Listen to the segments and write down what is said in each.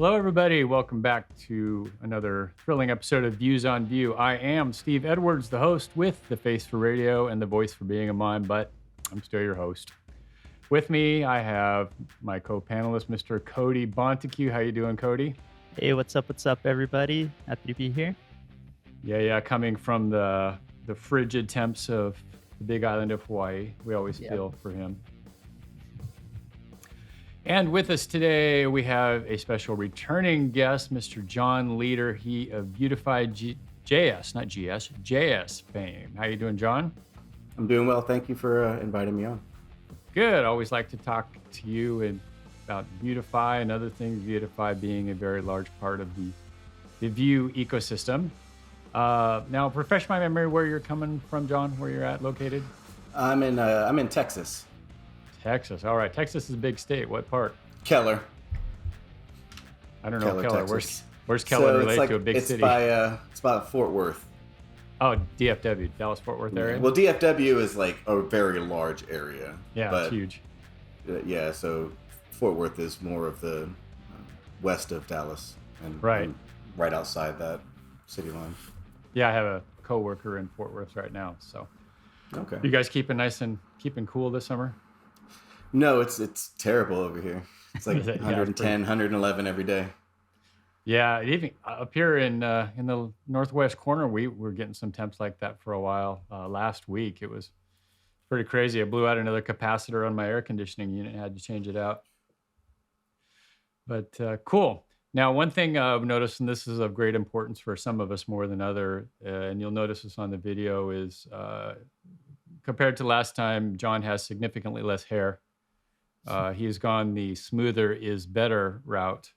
Hello, everybody. Welcome back to another thrilling episode of Views on View. I am Steve Edwards, the host with the face for radio and the voice for being a mime, but I'm still your host. With me, I have my co-panelist, Mr. Cody Bonteque. How you doing, Cody? Hey, what's up, everybody? Happy to be here. Yeah. Coming from the frigid temps of the big island of Hawaii, we always feel for him. And with us today, we have a special returning guest, Mr. John Leider. He of Vuetify JS fame. How you doing, John? I'm doing well. Thank you for inviting me on. Good. Always like to talk to you about Vuetify and other things, Vuetify being a very large part of the VUE ecosystem. Now, refresh my memory where you're coming from, John, where you're located. I'm in Texas. Texas. All right. Texas is a big state. What part? Keller. I don't know Keller. Where's Keller related to a big city? It's by Fort Worth. Oh, DFW, Dallas Fort Worth area. Well, DFW is like a very large area. Yeah, but, it's huge. So Fort Worth is more of the west of Dallas and right outside that city line. Yeah, I have a coworker in Fort Worth right now. So, okay. You guys keeping cool this summer? No, it's terrible over here. It's like 110, 111 every day. Yeah, even up here in the northwest corner, we were getting some temps like that for a while. Last week, it was pretty crazy. I blew out another capacitor on my air conditioning unit and had to change it out. But cool. Now, one thing I've noticed, and this is of great importance for some of us more than other, and you'll notice this on the video, is compared to last time, John has significantly less hair. He has gone the smoother is better route.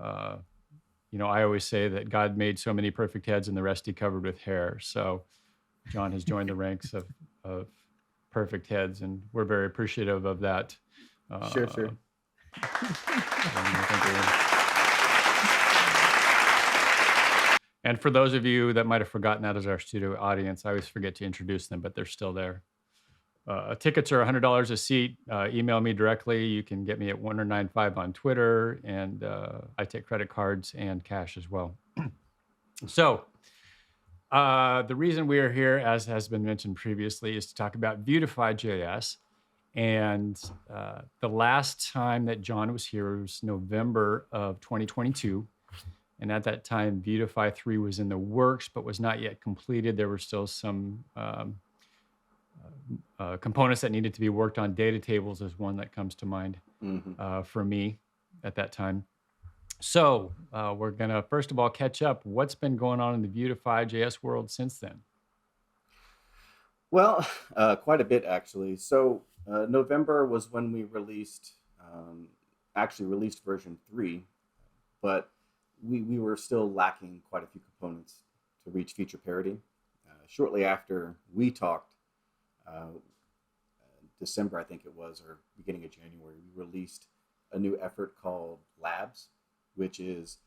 I always say that God made so many perfect heads and the rest he covered with hair. So John has joined the ranks of perfect heads, and we're very appreciative of that. Sure. And for those of you that might have forgotten that as our studio audience, I always forget to introduce them, but they're still there. Tickets are $100 a seat. Email me directly. You can get me at Wonder95 on Twitter, and I take credit cards and cash as well. So the reason we are here, as has been mentioned previously, is to talk about Vuetify JS. And the last time that John was here was November of 2022. And at that time, Vuetify 3 was in the works, but was not yet completed. There were still some components that needed to be worked on. Data tables is one that comes to mind for me at that time. So we're going to, first of all, catch up. What's been going on in the Vuetify JS world since then? Well, quite a bit, actually. So November was when we released version 3, but we were still lacking quite a few components to reach feature parity. Shortly after we talked, December, I think it was, or beginning of January, we released a new effort called Labs, which is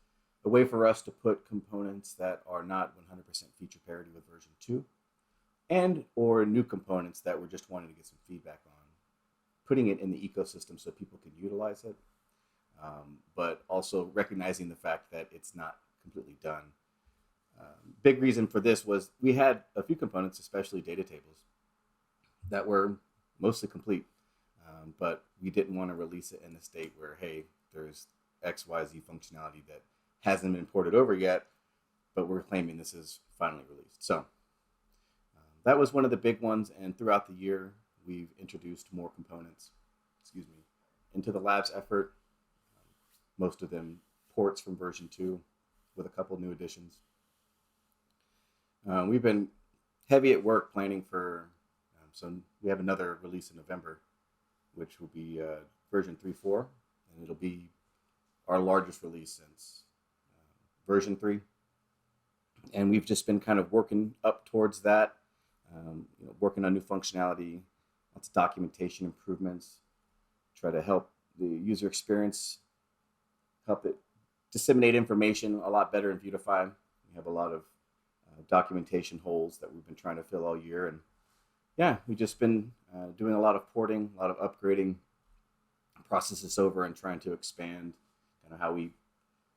a way for us to put components that are not 100% feature parity with version 2, and or new components that we're just wanting to get some feedback on, putting it in the ecosystem so people can utilize it, but also recognizing the fact that it's not completely done. Big reason for this was we had a few components, especially data tables, that were mostly complete, but we didn't want to release it in a state where, hey, there's XYZ functionality that hasn't been ported over yet, but we're claiming this is finally released. So that was one of the big ones, and throughout the year, we've introduced more components, into the Labs effort, most of them ports from version 2 with a couple new additions. We've been heavy at work planning for, so we have another release in November, which will be version 3.4, and it'll be our largest release since version 3. And we've just been kind of working up towards that, working on new functionality, lots of documentation improvements, try to help the user experience, help it disseminate information a lot better in Vuetify. We have a lot of documentation holes that we've been trying to fill all year. And yeah, we've just been doing a lot of porting, a lot of upgrading processes over and trying to expand kind of how we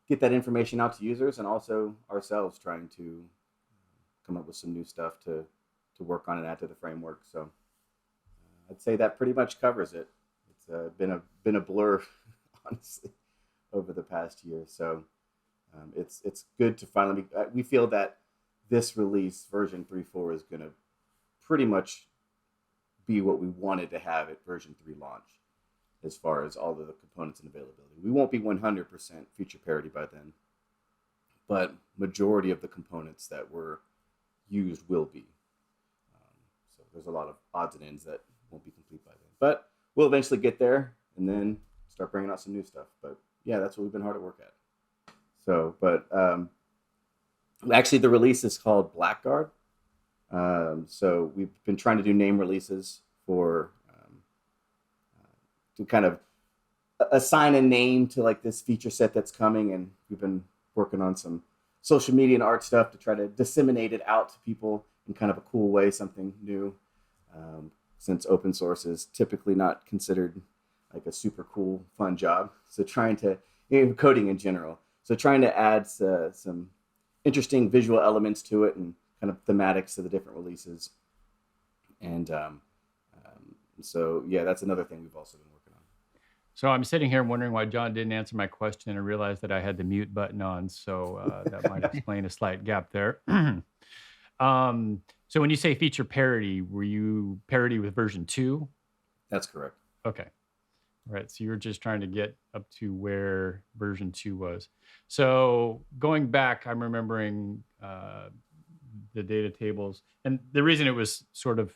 get that information out to users, and also ourselves trying to come up with some new stuff to work on and add to the framework. So I'd say that pretty much covers it. It's been a blur, honestly, over the past year. So it's good to finally we feel that this release, version 3.4, is going to pretty much be what we wanted to have at version 3 launch, as far as all of the components and availability. We won't be 100% feature parity by then, but majority of the components that were used will be. So there's a lot of odds and ends that won't be complete by then. But we'll eventually get there and then start bringing out some new stuff. But yeah, that's what we've been hard at work at. So, but actually the release is called Blackguard. So we've been trying to do name releases for to kind of assign a name to like this feature set that's coming, and we've been working on some social media and art stuff to try to disseminate it out to people in kind of a cool way, something new, since open source is typically not considered like a super cool, fun job. So trying to, coding in general, so trying to add some interesting visual elements to it and kind of thematics to the different releases. And so, yeah, that's another thing we've also been working on. So I'm sitting here wondering why John didn't answer my question and realized that I had the mute button on. So that might explain a slight gap there. So when you say feature parity, were you parity with version 2? That's correct. Okay. Right. So you were just trying to get up to where version 2 was. So going back, I'm remembering the data tables. And the reason it was sort of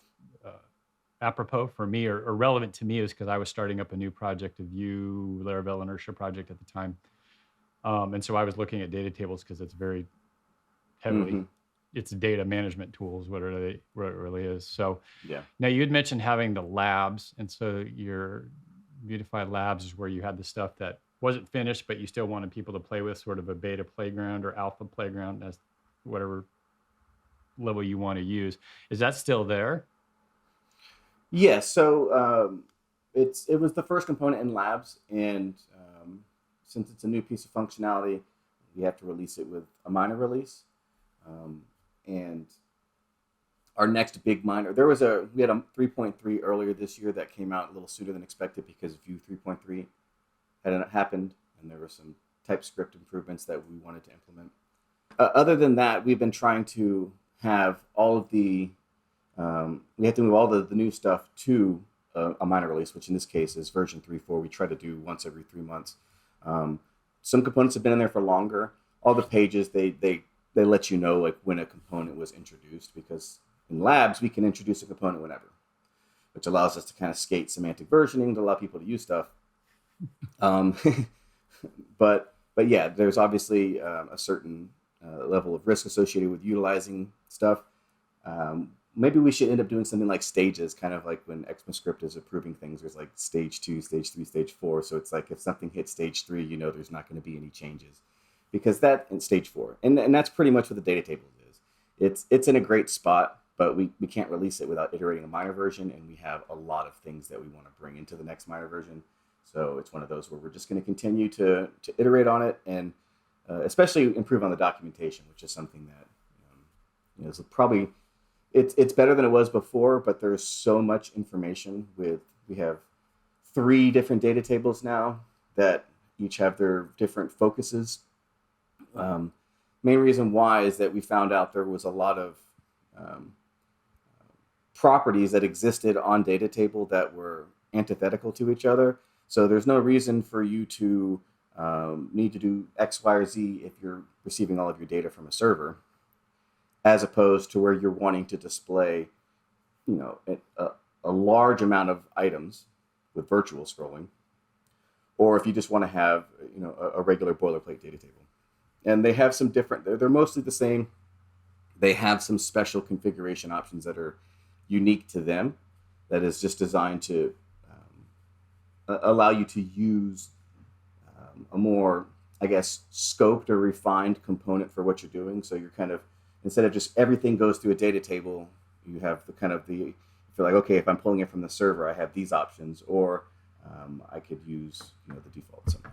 apropos for me or relevant to me is because I was starting up a new project, a VUE Laravel inertia project at the time. And so I was looking at data tables because it's very heavily, it's data management tools, what it really is. So yeah. Now you had mentioned having the labs. And so your Vuetify labs is where you had the stuff that wasn't finished, but you still wanted people to play with, sort of a beta playground or alpha playground, as whatever level you want to use. Is that still there? Yeah, so it was the first component in labs, and since it's a new piece of functionality, we have to release it with a minor release. And our next big minor, we had a 3.3 earlier this year that came out a little sooner than expected because Vue 3.3 hadn't happened, and there were some TypeScript improvements that we wanted to implement. Other than that, we've been trying to have all of the we have to move all the new stuff to a minor release, which in this case is version 3.4. We try to do once every 3 months. Some components have been in there for longer. All the pages, they let you know like when a component was introduced, because in labs we can introduce a component whenever, which allows us to kind of skate semantic versioning to allow people to use stuff. But yeah, there's obviously a certain level of risk associated with utilizing stuff. Maybe we should end up doing something like stages, kind of like when ECMAScript is approving things. There's like stage 2, stage 3, stage 4. So it's like if something hits stage 3, there's not going to be any changes, because that in stage 4, and that's pretty much what the data tables is. It's in a great spot, but we can't release it without iterating a minor version, and we have a lot of things that we want to bring into the next minor version. So it's one of those where we're just going to continue to iterate on it, and especially improve on the documentation, which is something that is probably. It's better than it was before, but there's so much information. We have 3 different data tables now that each have their different focuses. Main reason why is that we found out there was a lot of properties that existed on data table that were antithetical to each other. So there's no reason for you to need to do X, Y, or Z if you're receiving all of your data from a server, as opposed to where you're wanting to display, a large amount of items with virtual scrolling, or if you just want to have, a regular boilerplate data table. And they have some different, they're mostly the same. They have some special configuration options that are unique to them, that is just designed to allow you to use a more, I guess, scoped or refined component for what you're doing. So you're kind of, instead of just everything goes through a data table, you have the kind of you feel like, okay, if I'm pulling it from the server, I have these options, or I could use the default somehow.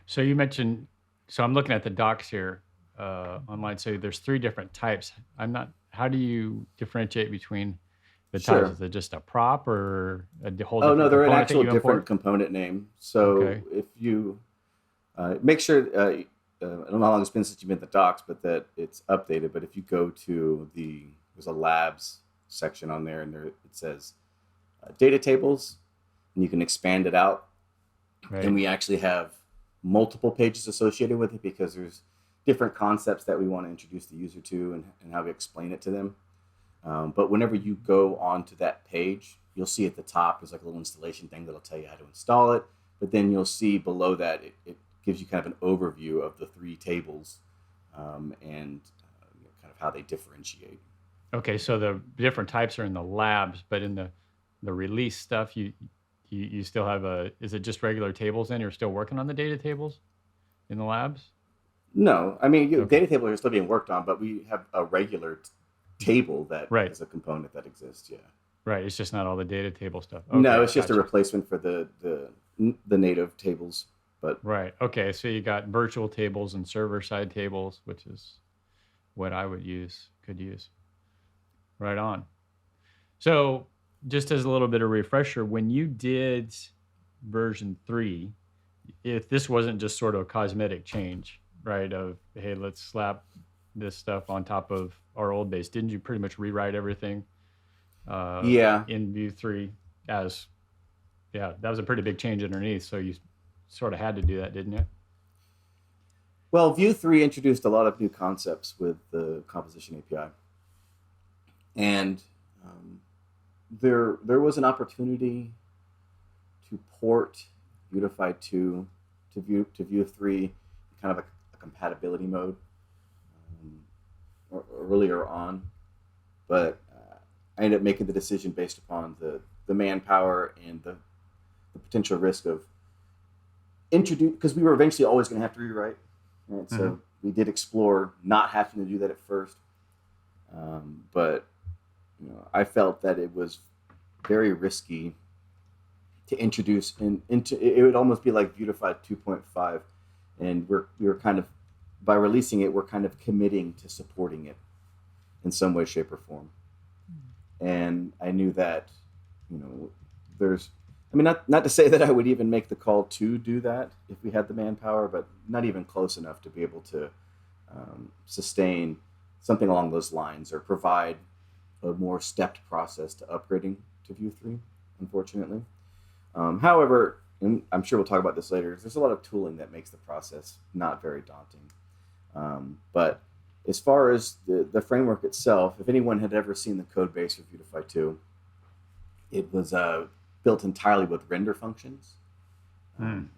So you mentioned, so I'm looking at the docs here online. So there's 3 different types. How do you differentiate between the types? Sure. Is it just a prop or a whole Oh no, different they're an component that actual you different import? component name. So Okay. if you make sure, I don't know how long it's been since you've been at the docs, but that it's updated. But if you go to there's a labs section on there, and there it says data tables, and you can expand it out. And Right. we actually have multiple pages associated with it because there's different concepts that we want to introduce the user to, and how we explain it to them. But whenever you go onto that page, you'll see at the top there's like a little installation thing that'll tell you how to install it. But then you'll see below that it gives you kind of an overview of the 3 tables, and kind of how they differentiate. Okay. So the different types are in the labs, but in the release stuff, you still have is it just regular tables then? You're still working on the data tables in the labs? No, I mean, Okay. data tables are still being worked on, but we have a regular table that Right. is a component that exists. Yeah. Right. It's just not all the data table stuff. No, Okay. it's just a Gotcha. replacement for the native tables. But Right. Okay. So you got virtual tables and server side tables, which is what I could use. Right on. So just as a little bit of refresher, when you did version 3, if this wasn't just sort of a cosmetic change, right? Of, hey, let's slap this stuff on top of our old base, didn't you pretty much rewrite everything yeah, in Vue 3 as, yeah, that was a pretty big change underneath. So you sort of had to do that, didn't you? well, Vue 3 introduced a lot of new concepts with the composition API, and there was an opportunity to port Vuetify 2 to Vue 3, kind of a compatibility mode, or earlier on, but I ended up making the decision based upon the manpower and the potential risk of introduce, because we were eventually always going to have to rewrite, right? Mm-hmm. So we did explore not having to do that at first, but I felt that it was very risky to introduce into it. Would almost be like Vuetify 2.5, and we were kind of, by releasing it, we're kind of committing to supporting it in some way, shape, or form. And I knew that, there's, I mean, not to say that I would even make the call to do that if we had the manpower, but not even close enough to be able to sustain something along those lines, or provide a more stepped process to upgrading to Vue 3, unfortunately. However, and I'm sure we'll talk about this later, there's a lot of tooling that makes the process not very daunting. But as far as the framework itself, if anyone had ever seen the code base for Vuetify 2, it was built entirely with render functions,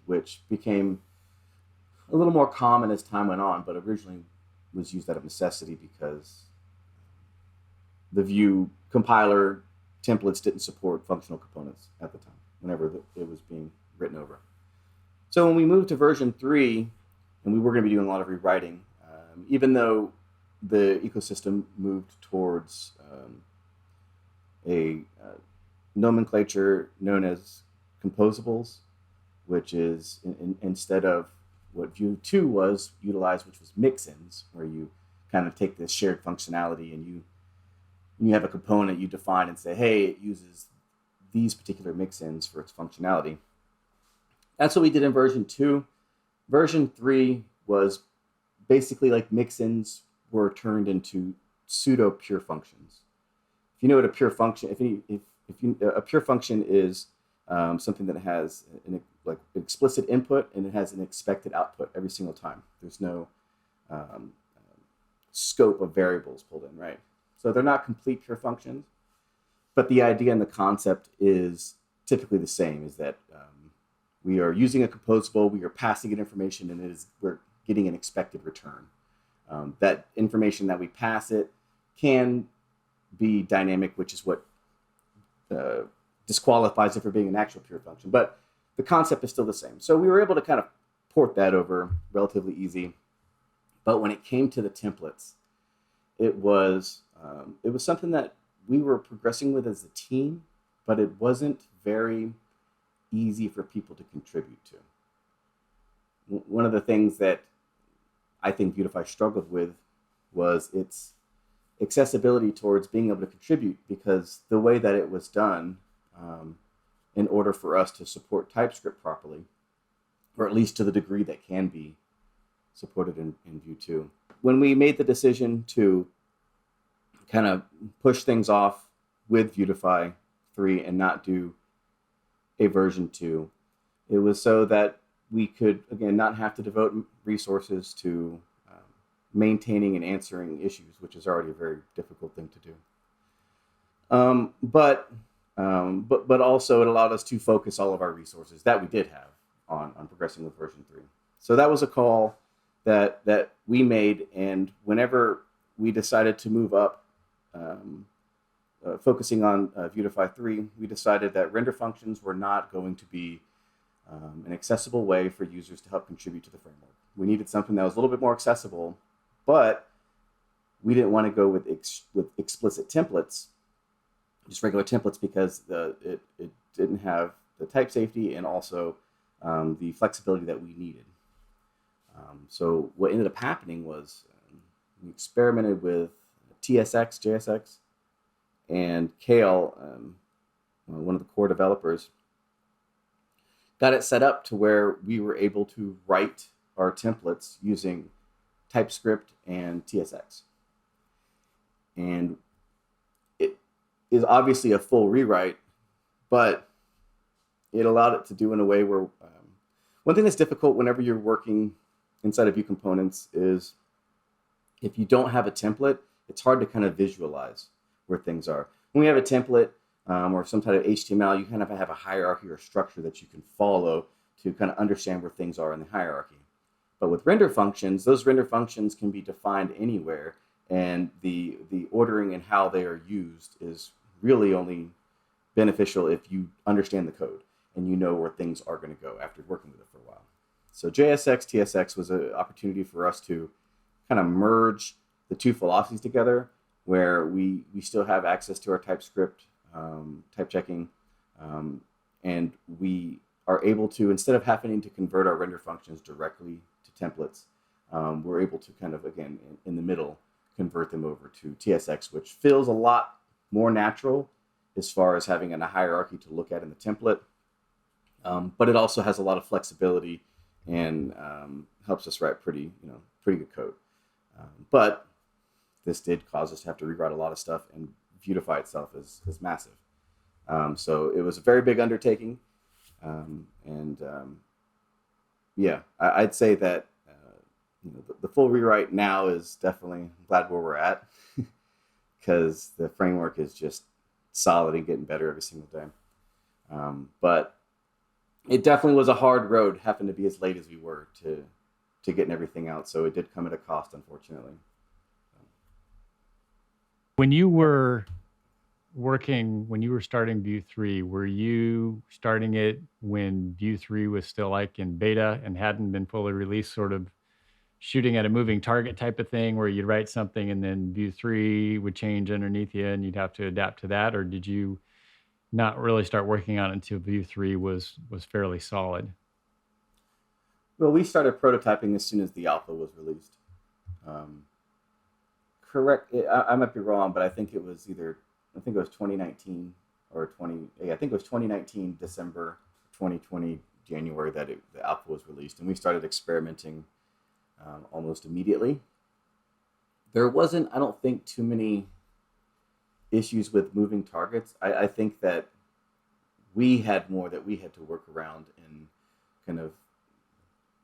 which became a little more common as time went on, but originally was used out of necessity because the Vue compiler templates didn't support functional components at the time, whenever it was being written over. So when we moved to version 3, and we were going to be doing a lot of rewriting, even though the ecosystem moved towards a nomenclature known as composables, which is instead of what Vue 2 was utilized, which was mixins, where you kind of take this shared functionality and you have a component you define and say, hey, it uses these particular mixins for its functionality. That's what we did in version 2. Version 3 was basically like mixins were turned into pseudo pure functions. If you know what a pure function, a pure function is something that has an explicit input and it has an expected output every single time. There's no scope of variables pulled in, right? So they're not complete pure functions, but the idea and the concept is typically the same, is that we are using a composable, we are passing it information, and we're getting an expected return. That information that we pass it can be dynamic, which is what disqualifies it for being an actual pure function. But the concept is still the same. So we were able to kind of port that over relatively easy. But when it came to the templates, it was something that we were progressing with as a team, but it wasn't very easy for people to contribute to. one of the things that I think Vuetify struggled with was its accessibility towards being able to contribute, because the way that it was done, in order for us to support TypeScript properly, or at least to the degree that can be supported in Vue 2. When we made the decision to kind of push things off with Vuetify 3 and not do a version 2, it was so that we could, again, not have to devote resources to maintaining and answering issues, which is already a very difficult thing to do. But also it allowed us to focus all of our resources that we did have on progressing with version 3. So that was a call that we made, and whenever we decided to move up, focusing on Vuetify 3, we decided that render functions were not going to be an accessible way for users to help contribute to the framework. We needed something that was a little bit more accessible, but we didn't want to go with explicit templates, just regular templates, because it didn't have the type safety and also the flexibility that we needed. So what ended up happening was we experimented with TSX, JSX, and Kale, one of the core developers, got it set up to where we were able to write our templates using TypeScript and TSX. And it is obviously a full rewrite, but it allowed it to do in a way where one thing that's difficult whenever you're working inside of Vue components is if you don't have a template, it's hard to kind of visualize where things are. When we have a template or some type of HTML, you kind of have a hierarchy or structure that you can follow to kind of understand where things are in the hierarchy. But with render functions, those render functions can be defined anywhere, and the ordering and how they are used is really only beneficial if you understand the code and you know where things are going to go after working with it for a while. So JSX, TSX was an opportunity for us to kind of merge the two philosophies together, where we still have access to our TypeScript type checking, and we are able to, instead of having to convert our render functions directly to templates, we're able to kind of, again, in the middle, convert them over to TSX, which feels a lot more natural as far as having a hierarchy to look at in the template. But it also has a lot of flexibility and helps us write pretty good code. But this did cause us to have to rewrite a lot of stuff, and Vuetify itself is massive. So it was a very big undertaking. I'd say that the full rewrite now is definitely glad where we're at, because the framework is just solid and getting better every single day. But it definitely was a hard road, happened to be as late as we were to getting everything out. So it did come at a cost, unfortunately. When you were starting Vue 3, were you starting it when Vue 3 was still like in beta and hadn't been fully released, sort of shooting at a moving target type of thing, where you'd write something and then Vue 3 would change underneath you and you'd have to adapt to that? Or did you not really start working on it until Vue 3 was fairly solid? Well, we started prototyping as soon as the alpha was released. Correct. I might be wrong, but I think it was 2019 or I think it was 2019 December, 2020 January that the alpha was released, and we started experimenting almost immediately. There wasn't, I don't think, too many issues with moving targets. I think that we had more that we had to work around and kind of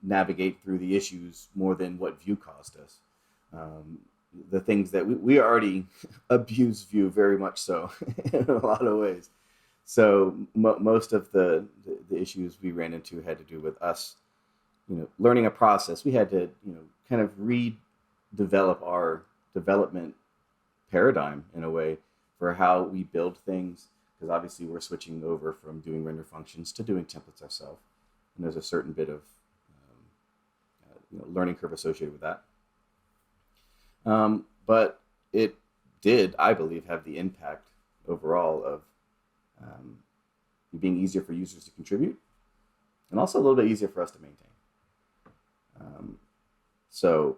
navigate through the issues more than what Vue caused us. The things that we already abuse Vue very much so in a lot of ways. So most of the issues we ran into had to do with us, learning a process. We had to, kind of redevelop our development paradigm in a way for how we build things, because obviously we're switching over from doing render functions to doing templates ourselves, and there's a certain bit of learning curve associated with that. But it did, I believe, have the impact overall of being easier for users to contribute, and also a little bit easier for us to maintain. Um, so,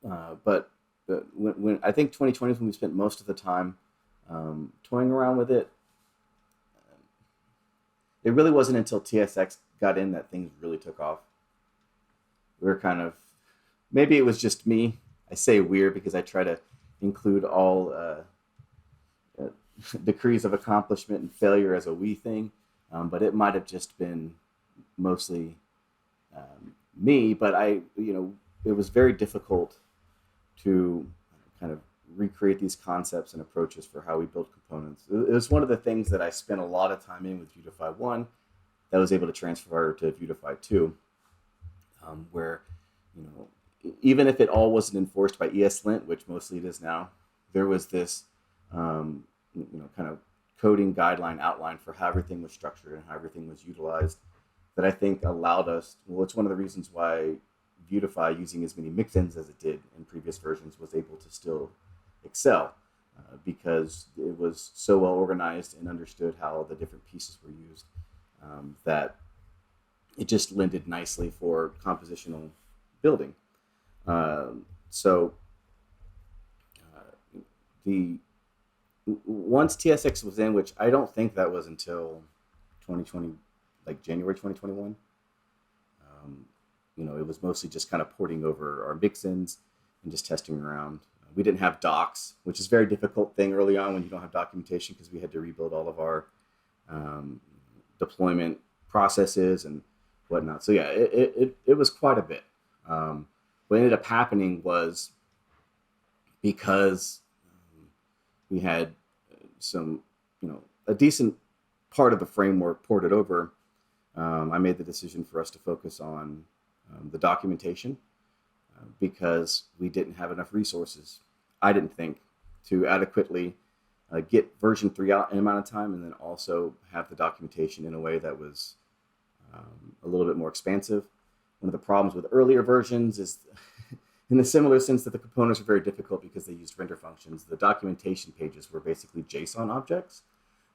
but when I think 2020 is when we spent most of the time toying around with it. It really wasn't until TSX got in that things really took off. We were kind of, maybe it was just me. I say weird because I try to include all degrees of accomplishment and failure as a we thing, but it might have just been mostly me. But it was very difficult to kind of recreate these concepts and approaches for how we build components. It was one of the things that I spent a lot of time in with Vuetify 1 that I was able to transfer to Vuetify 2, where, even if it all wasn't enforced by ESLint, which mostly it is now, there was this, kind of coding guideline outline for how everything was structured and how everything was utilized that I think allowed us, well, it's one of the reasons why Vuetify, using as many mixins as it did in previous versions, was able to still excel because it was so well organized and understood how the different pieces were used that it just lended nicely for compositional building. The once TSX was in, which I don't think that was until 2020, like January 2021. It was mostly just kind of porting over our mixins and just testing around. We didn't have docs, which is a very difficult thing early on when you don't have documentation, because we had to rebuild all of our deployment processes and whatnot. So yeah, it was quite a bit. What ended up happening was, because we had some, a decent part of the framework ported over, I made the decision for us to focus on the documentation because we didn't have enough resources, I didn't think, to adequately get version 3 out in an amount of time, and then also have the documentation in a way that was a little bit more expansive. One of the problems with earlier versions is, in the similar sense that the components are very difficult because they used render functions, the documentation pages were basically JSON objects,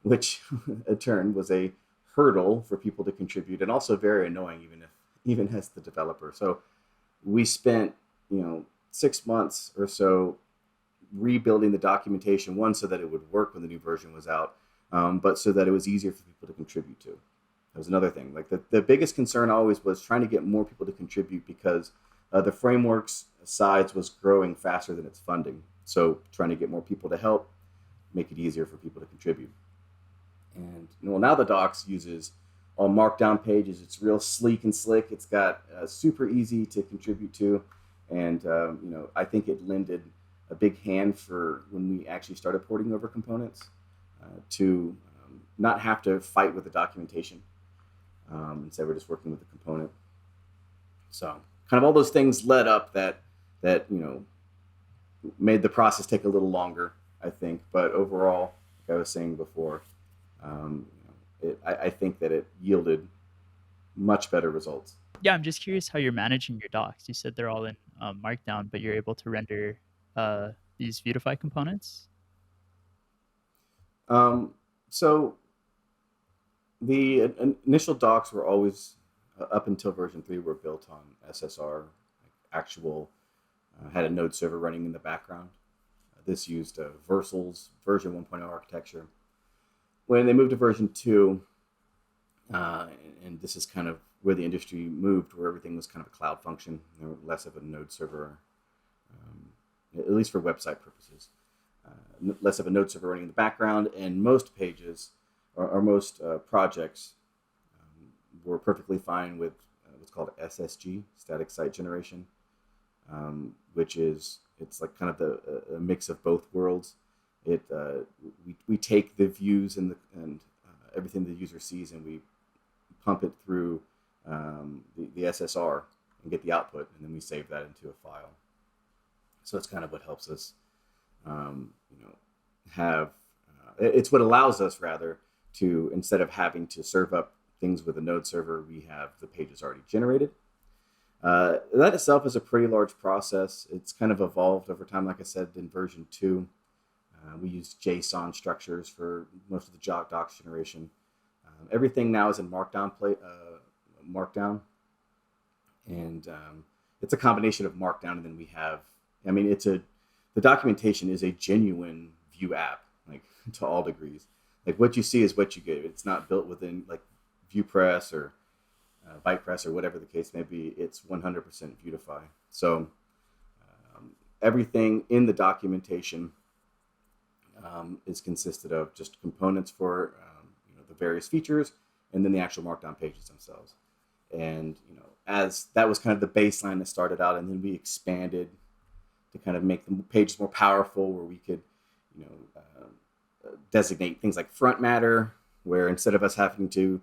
which in turn was a hurdle for people to contribute, and also very annoying even as the developer. So we spent 6 months or so rebuilding the documentation, one, so that it would work when the new version was out, but so that it was easier for people to contribute to. That was another thing. Like the biggest concern always was trying to get more people to contribute, because the framework's size was growing faster than its funding. So trying to get more people to help, make it easier for people to contribute. And now the docs uses all markdown pages. It's real sleek and slick. It's got super easy to contribute to, and I think it lended a big hand for when we actually started porting over components to not have to fight with the documentation. Instead, we're just working with the component. So kind of all those things led up that made the process take a little longer, I think. But overall, like I was saying before, I think that it yielded much better results. Yeah, I'm just curious how you're managing your docs. You said they're all in Markdown, but you're able to render these Vuetify components? So the initial docs were always, up until version 3, were built on SSR, actual, had a node server running in the background. This used Versal's version 1.0 architecture. When they moved to version 2, and this is kind of where the industry moved, where everything was kind of a cloud function, less of a node server, at least for website purposes, less of a node server running in the background, and most pages or most projects were perfectly fine with what's called SSG, static site generation, which is, it's like kind of a mix of both worlds. We take the views and everything the user sees, and we pump it through the SSR and get the output, and then we save that into a file. So it's kind of what helps us, have. It's what allows us, rather, to, instead of having to serve up things with a node server, we have the pages already generated. That itself is a pretty large process. It's kind of evolved over time. Like I said, in version 2, we use JSON structures for most of the docs generation. Everything now is in Markdown, and it's a combination of Markdown, and then we have, I mean, the documentation is a genuine Vue app, like to all degrees. Like what you see is what you get. It's not built within like VuePress or BytePress or whatever the case may be. It's 100% Vuetify. So everything in the documentation is consisted of just components for the various features, and then the actual Markdown pages themselves. And as that was kind of the baseline that started out, and then we expanded to kind of make the pages more powerful, where we could designate things like front matter, where instead of us having to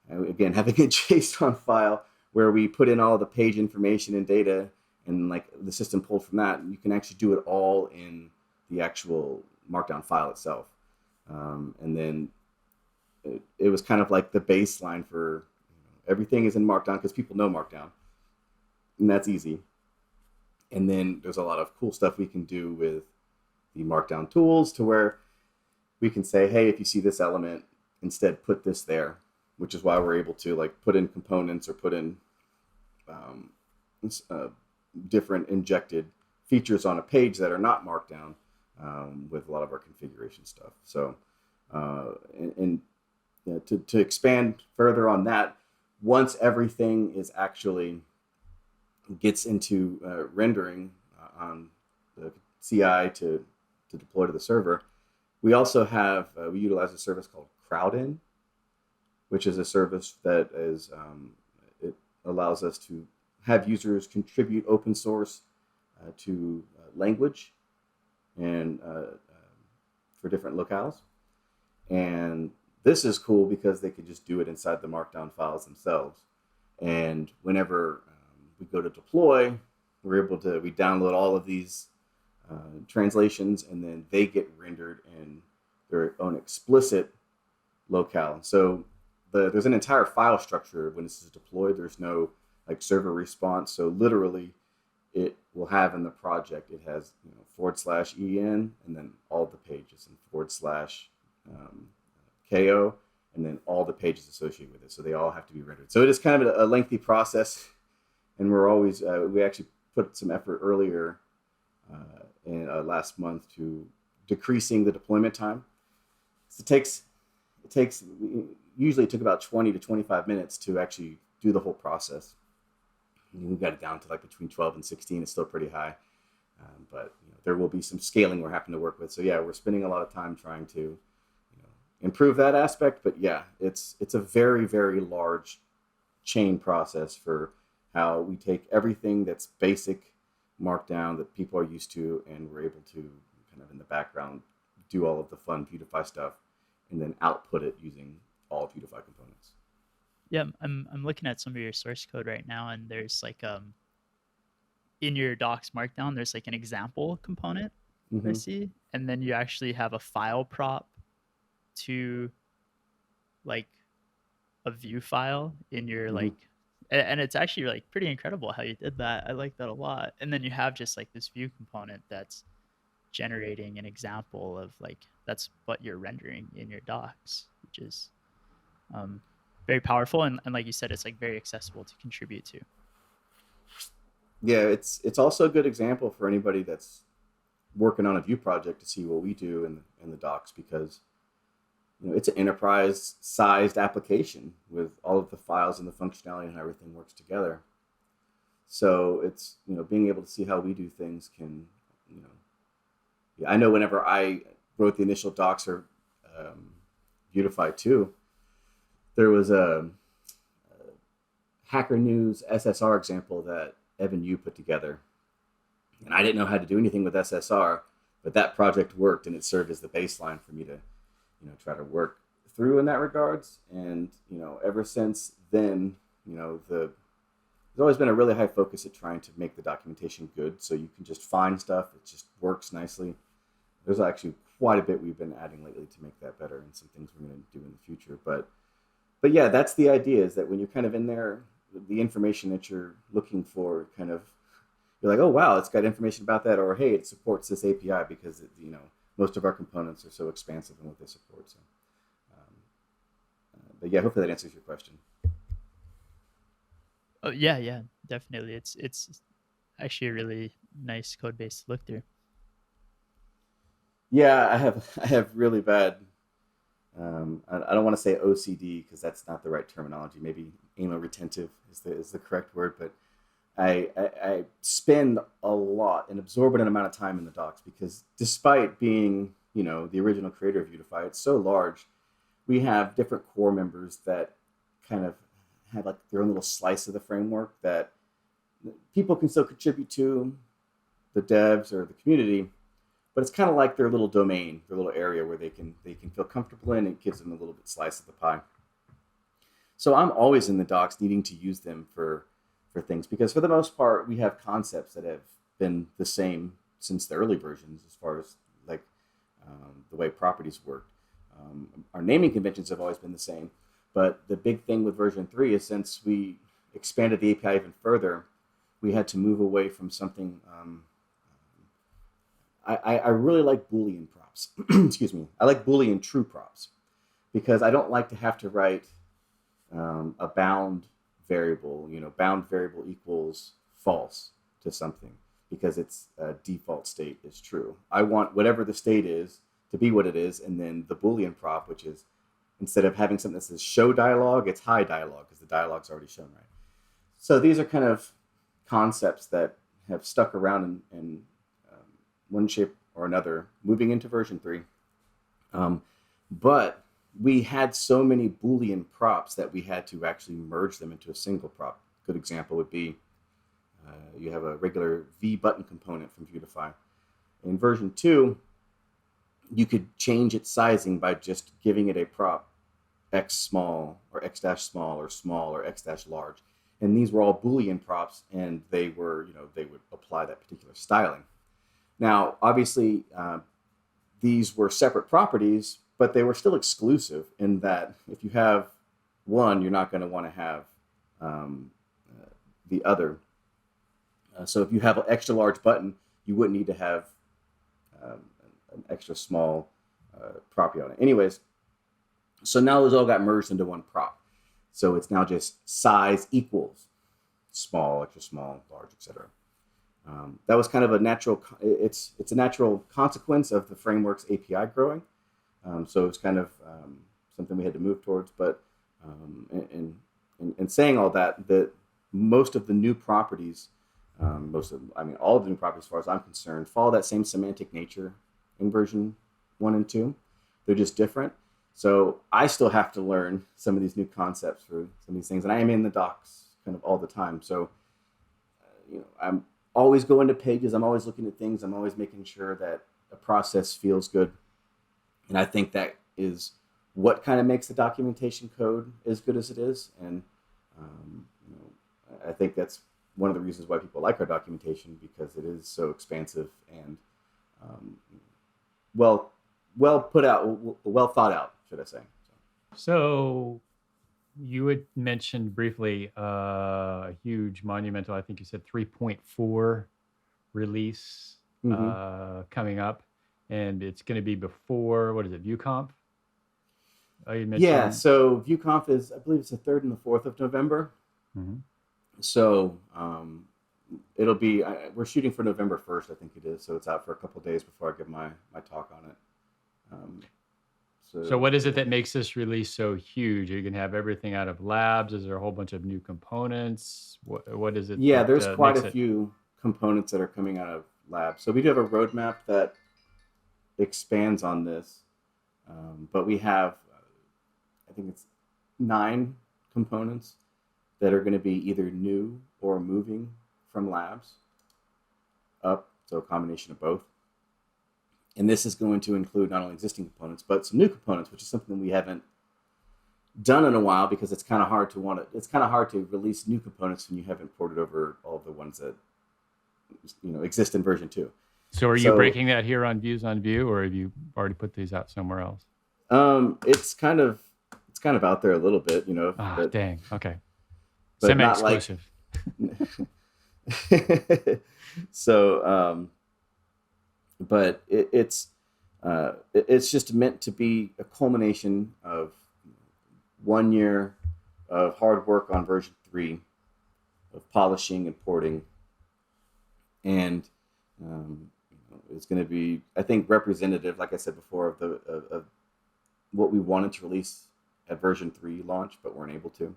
again having a JSON file where we put in all the page information and data, and like the system pulled from that, you can actually do it all in the actual Markdown file itself. And then it was kind of like the baseline for everything is in Markdown, because people know Markdown, and that's easy. And then there's a lot of cool stuff we can do with the Markdown tools, to where we can say, hey, if you see this element, instead put this there, which is why we're able to like put in components or put in different injected features on a page that are not Markdown, with a lot of our configuration stuff. So to expand further on that, once everything is actually gets into rendering on the CI to deploy to the server, we also have we utilize a service called Crowdin, which is a service that is it allows us to have users contribute open source to language and for different locales. And this is cool because they could just do it inside the Markdown files themselves. And whenever we go to deploy, we download all of these translations, and then they get rendered in their own explicit locale. So there's an entire file structure when this is deployed. There's no like server response. So literally, it will have in the project, it has /en, and then all the pages, and /ko, and then all the pages associated with it. So they all have to be rendered. So it is kind of a lengthy process, and we're always we actually put some effort earlier in last month to decreasing the deployment time. So it usually took about 20 to 25 minutes to actually do the whole process. And we got it down to like between 12 and 16. It's still pretty high, but there will be some scaling we're having to work with. So yeah, we're spending a lot of time trying to improve that aspect. But yeah, it's a very, very large chain process for how we take everything that's basic Markdown that people are used to, and we're able to kind of in the background do all of the fun Vuetify stuff, and then output it using all Vuetify components. Yeah, I'm looking at some of your source code right now, and there's like in your docs Markdown, there's like an example component I see, and then you actually have a file prop to like a Vue file in your like, and it's actually like pretty incredible how you did that. I like that a lot. And then you have just like this Vue component that's generating an example of like that's what you're rendering in your docs, which is very powerful, and like you said, it's like very accessible to contribute to. Yeah, it's also a good example for anybody that's working on a Vue project to see what we do in the docs, because it's an enterprise-sized application with all of the files and the functionality and how everything works together. So it's being able to see how we do things can yeah, I know whenever I wrote the initial docs for Vuetify 2, there was a Hacker News SSR example that Evan Yu put together. And I didn't know how to do anything with SSR, but that project worked, and it served as the baseline for me to try to work through in that regards. And ever since then, there's always been a really high focus at trying to make the documentation good, so you can just find stuff, it just works nicely. There's actually quite a bit we've been adding lately to make that better, and some things we're going to do in the future. But yeah, that's the idea, is that when you're kind of in there, the information that you're looking for, kind of, you're like, oh, wow, it's got information about that, or hey, it supports this API, because most of our components are so expansive in what they support. So, but yeah, hopefully that answers your question. Oh yeah, definitely. It's actually a really nice code base to look through. Yeah, I have really bad. I don't want to say OCD because that's not the right terminology. Maybe anal retentive is the correct word, but I spend a lot, an exorbitant amount of time in the docs because despite being, the original creator of Vuetify, it's so large. We have different core members that kind of have like their own little slice of the framework that people can still contribute to, the devs or the community, but it's kind of like their little domain, their little area where they can feel comfortable in. It gives them a little bit slice of the pie. So I'm always in the docs needing to use them for things because for the most part we have concepts that have been the same since the early versions as far as like the way properties work. Our naming conventions have always been the same, but the big thing with version 3 is since we expanded the API even further, we had to move away from something. I really like Boolean props. Excuse me. I like Boolean true props because I don't like to have to write a bound variable. Bound variable equals false to something because its default state is true. I want whatever the state is to be what it is, and then the Boolean prop, which is instead of having something that says show dialog, it's hi dialog because the dialog's already shown, right? So these are kind of concepts that have stuck around in one shape or another, moving into version 3. But we had so many Boolean props that we had to actually merge them into a single prop. A good example would be you have a regular V button component from Vuetify. In version 2, you could change its sizing by just giving it a prop x small or x dash small or x dash large. And these were all Boolean props, and they were, they would apply that particular styling. Now, obviously, these were separate properties, but they were still exclusive in that if you have one, you're not going to want to have the other. So if you have an extra large button, you wouldn't need to have an extra small property on it. Anyways, so now those all got merged into one prop. So it's now just size equals small, extra small, large, etc. That was kind of a natural. It's a natural consequence of the framework's API growing. So it's kind of something we had to move towards. But in saying all that, that most of the new properties, all of the new properties, as far as I'm concerned, follow that same semantic nature in version 1 and 2. They're just different. So I still have to learn some of these new concepts for some of these things, and I am in the docs kind of all the time. So I'm always going to pages. I'm always looking at things. I'm always making sure that a process feels good. And I think that is what kind of makes the documentation code as good as it is. And I think that's one of the reasons why people like our documentation, because it is so expansive and well put out, well thought out, should I say. So you had mentioned briefly a huge monumental, I think you said 3.4 release coming up, and it's going to be before, what is it, VueConf? Oh, you mentioned... Yeah, so VueConf is, I believe it's the 3rd and the 4th of November. So it'll be, we're shooting for November 1st, I think it is. So it's out for a couple of days before I give my talk on it. So what is it that makes this release so huge? You can have everything out of labs. Is there a whole bunch of new components? What is it? Yeah, there's quite a few components that are coming out of labs. So we do have a roadmap that expands on this. But we have, I think it's 9 components that are going to be either new or moving from labs up. So a combination of both. And this is going to include not only existing components, but some new components, which is something we haven't done in a while because it's kind of hard to release new components when you haven't ported over all of the ones that exist in version 2. So are you breaking that here on Views on Vue, or have you already put these out somewhere else? It's kind of out there a little bit, but, dang. Okay. Semi-exclusive. So, but it's just meant to be a culmination of 1 year of hard work on version 3, of polishing and porting. And it's going to be, I think, representative, like I said before, of what we wanted to release at version 3 launch, but weren't able to.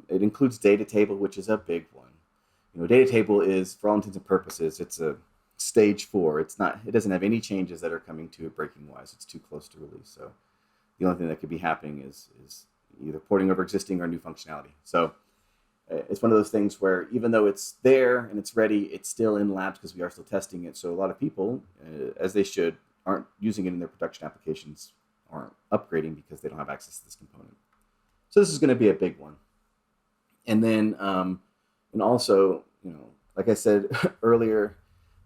It includes data table, which is a big one. Data table is, for all intents and purposes, it's a stage 4. It doesn't have any changes that are coming to it breaking wise. It's too close to release. So the only thing that could be happening is either porting over existing or new functionality. So it's one of those things where even though it's there and it's ready, it's still in labs because we are still testing it. So a lot of people, as they should, aren't using it in their production applications, aren't upgrading because they don't have access to this component. So this is going to be a big one. And then, and also, like I said earlier,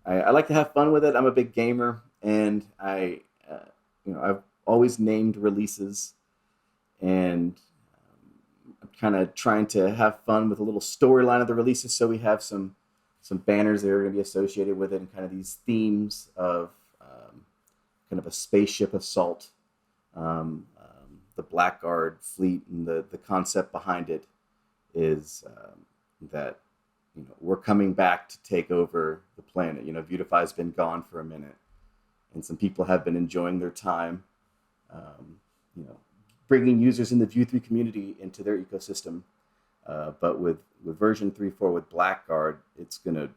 I like to have fun with it. I'm a big gamer, and I've always named releases, and I'm kind of trying to have fun with a little storyline of the releases. So we have some banners that are going to be associated with it, and kind of these themes of kind of a spaceship assault, the Blackguard fleet, and the concept behind it is that we're coming back to take over the planet. Vuetify's been gone for a minute, and some people have been enjoying their time, bringing users in the Vue 3 community into their ecosystem. But with version 3.4 with Blackguard, it's going to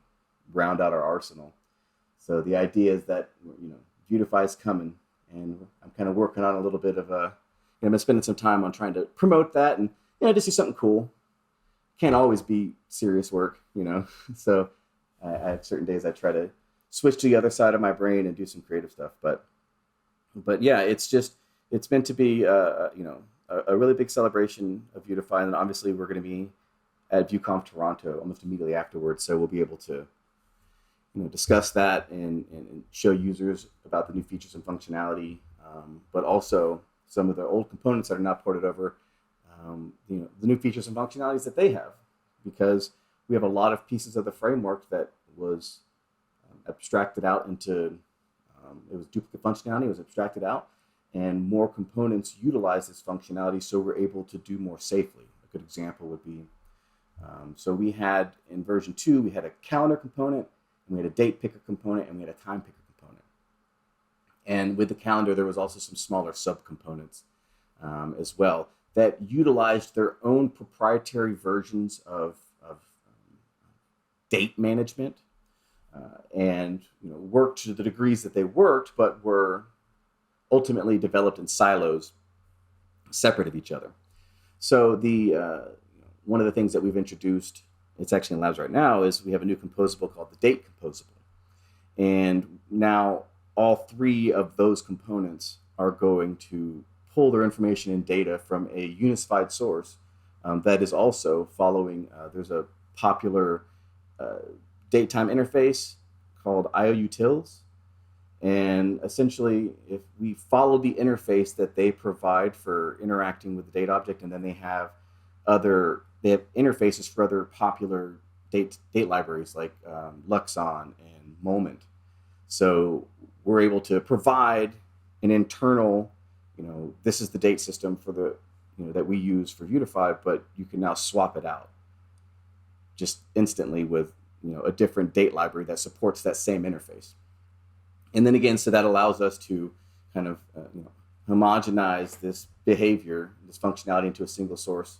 round out our arsenal. So the idea is that Vuetify's coming, and I'm kind of working on a little bit of I've been spending some time on trying to promote that, and just do something cool. Can't always be serious work, So I have certain days I try to switch to the other side of my brain and do some creative stuff. But yeah, it's meant to be a really big celebration of Vuetify, and obviously we're going to be at VueConf Toronto almost immediately afterwards, so we'll be able to discuss that and show users about the new features and functionality, but also some of the old components that are now ported over. The new features and functionalities that they have, because we have a lot of pieces of the framework that was abstracted out into, it was duplicate functionality, it was abstracted out, and more components utilize this functionality, so we're able to do more safely. A good example would be, so we had in version 2, we had a calendar component, and we had a date picker component, and we had a time picker component. And with the calendar, there was also some smaller subcomponents as well that utilized their own proprietary versions of date management, and worked to the degrees that they worked, but were ultimately developed in silos, separate of each other. So one of the things that we've introduced, it's actually in labs right now, is we have a new composable called the date composable, and now all 3 of those components are going to pull their information and data from a unified source that is also following, there's a popular date-time interface called IOUtils. And essentially, if we follow the interface that they provide for interacting with the date object, and then they have interfaces for other popular date libraries like Luxon and Moment. So we're able to provide an internal, this is the date system for the, that we use for Vuetify, but you can now swap it out just instantly with, a different date library that supports that same interface. And then again, so that allows us to kind of, homogenize this behavior, this functionality into a single source.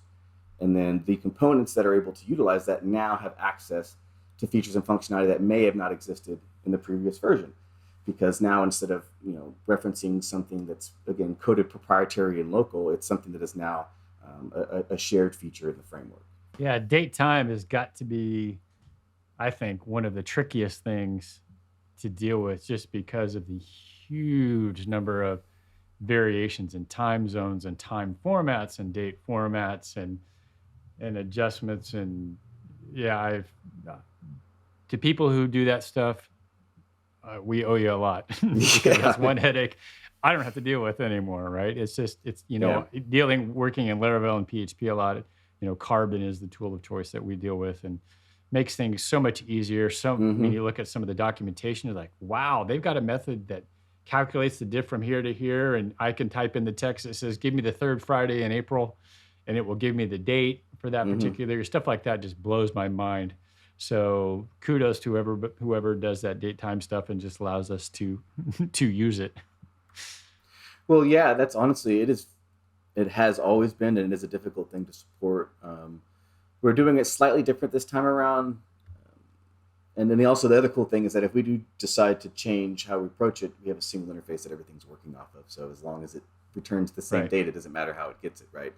And then the components that are able to utilize that now have access to features and functionality that may have not existed in the previous version. Because now instead of referencing something that's, again, coded proprietary and local, it's something that is now a shared feature in the framework. Yeah, date time has got to be, I think, one of the trickiest things to deal with, just because of the huge number of variations in time zones and time formats and date formats and adjustments. And yeah, to people who do that stuff, we owe you a lot, because that's one headache I don't have to deal with anymore, right? It's just, working in Laravel and PHP a lot, Carbon is the tool of choice that we deal with, and makes things so much easier. So when you look at some of the documentation, you're like, wow, they've got a method that calculates the diff from here to here, and I can type in the text that says, give me the 3rd Friday in April, and it will give me the date for that particular stuff like that just blows my mind. So kudos to whoever does that date time stuff and just allows us to to use it. Well, yeah, that's honestly, it has always been, and it is a difficult thing to support. We're doing it slightly different this time around. And then also the other cool thing is that if we do decide to change how we approach it, we have a single interface that everything's working off of. So as long as it returns the same Right. data, it doesn't matter how it gets it, right?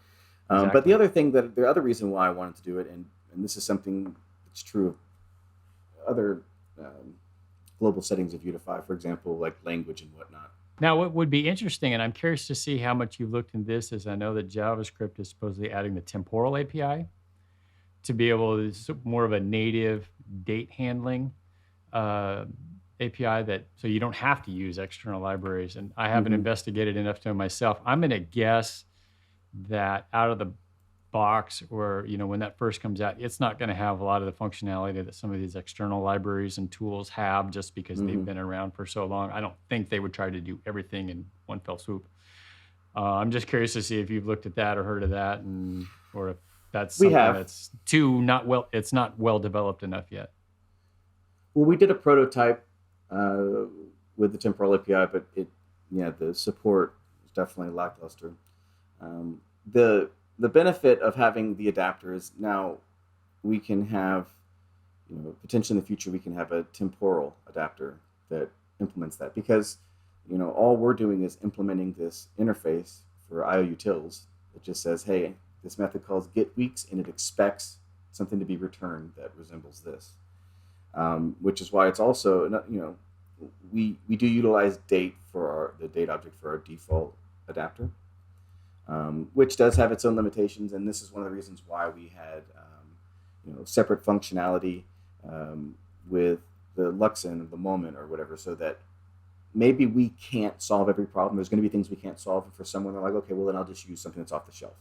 But the Exactly. other thing the other reason why I wanted to do it, and this is something that's true of other global settings of Vuetify, for example, like language and whatnot. Now, what would be interesting, and I'm curious to see how much you've looked into this, is I know that JavaScript is supposedly adding the temporal API to be able to more of a native date handling uh, API that so you don't have to use external libraries. And I haven't investigated enough to know myself. I'm going to guess that out of the box, or when that first comes out, it's not going to have a lot of the functionality that some of these external libraries and tools have, just because they've been around for so long. I don't think they would try to do everything in one fell swoop. I'm just curious to see if you've looked at that or heard of that, or if that's We something have. that's it's not well developed enough yet. Well, we did a prototype with the temporal API, but the support is definitely lackluster. The benefit of having the adapter is now we can have, potentially in the future, we can have a temporal adapter that implements that, because, all we're doing is implementing this interface for IOUtils. It just says, hey, this method calls get weeks, and it expects something to be returned that resembles this. Which is why it's also, we do utilize date for the date object for our default adapter, which does have its own limitations. And this is one of the reasons why we had, separate functionality with the Luxon, the moment, or whatever, so that maybe we can't solve every problem. There's going to be things we can't solve. And for someone, they're like, okay, well, then I'll just use something that's off the shelf,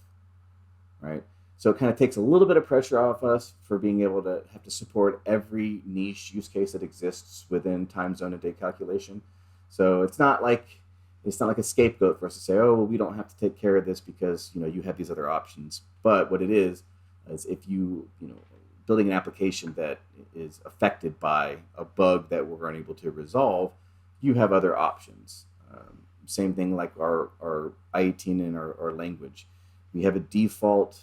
right? So it kind of takes a little bit of pressure off us for being able to have to support every niche use case that exists within time zone and date calculation. So it's not like a scapegoat for us to say, oh, well, we don't have to take care of this because you have these other options. But what it is if you building an application that is affected by a bug that we're unable to resolve, you have other options. Same thing like our I18 and our language. We have a default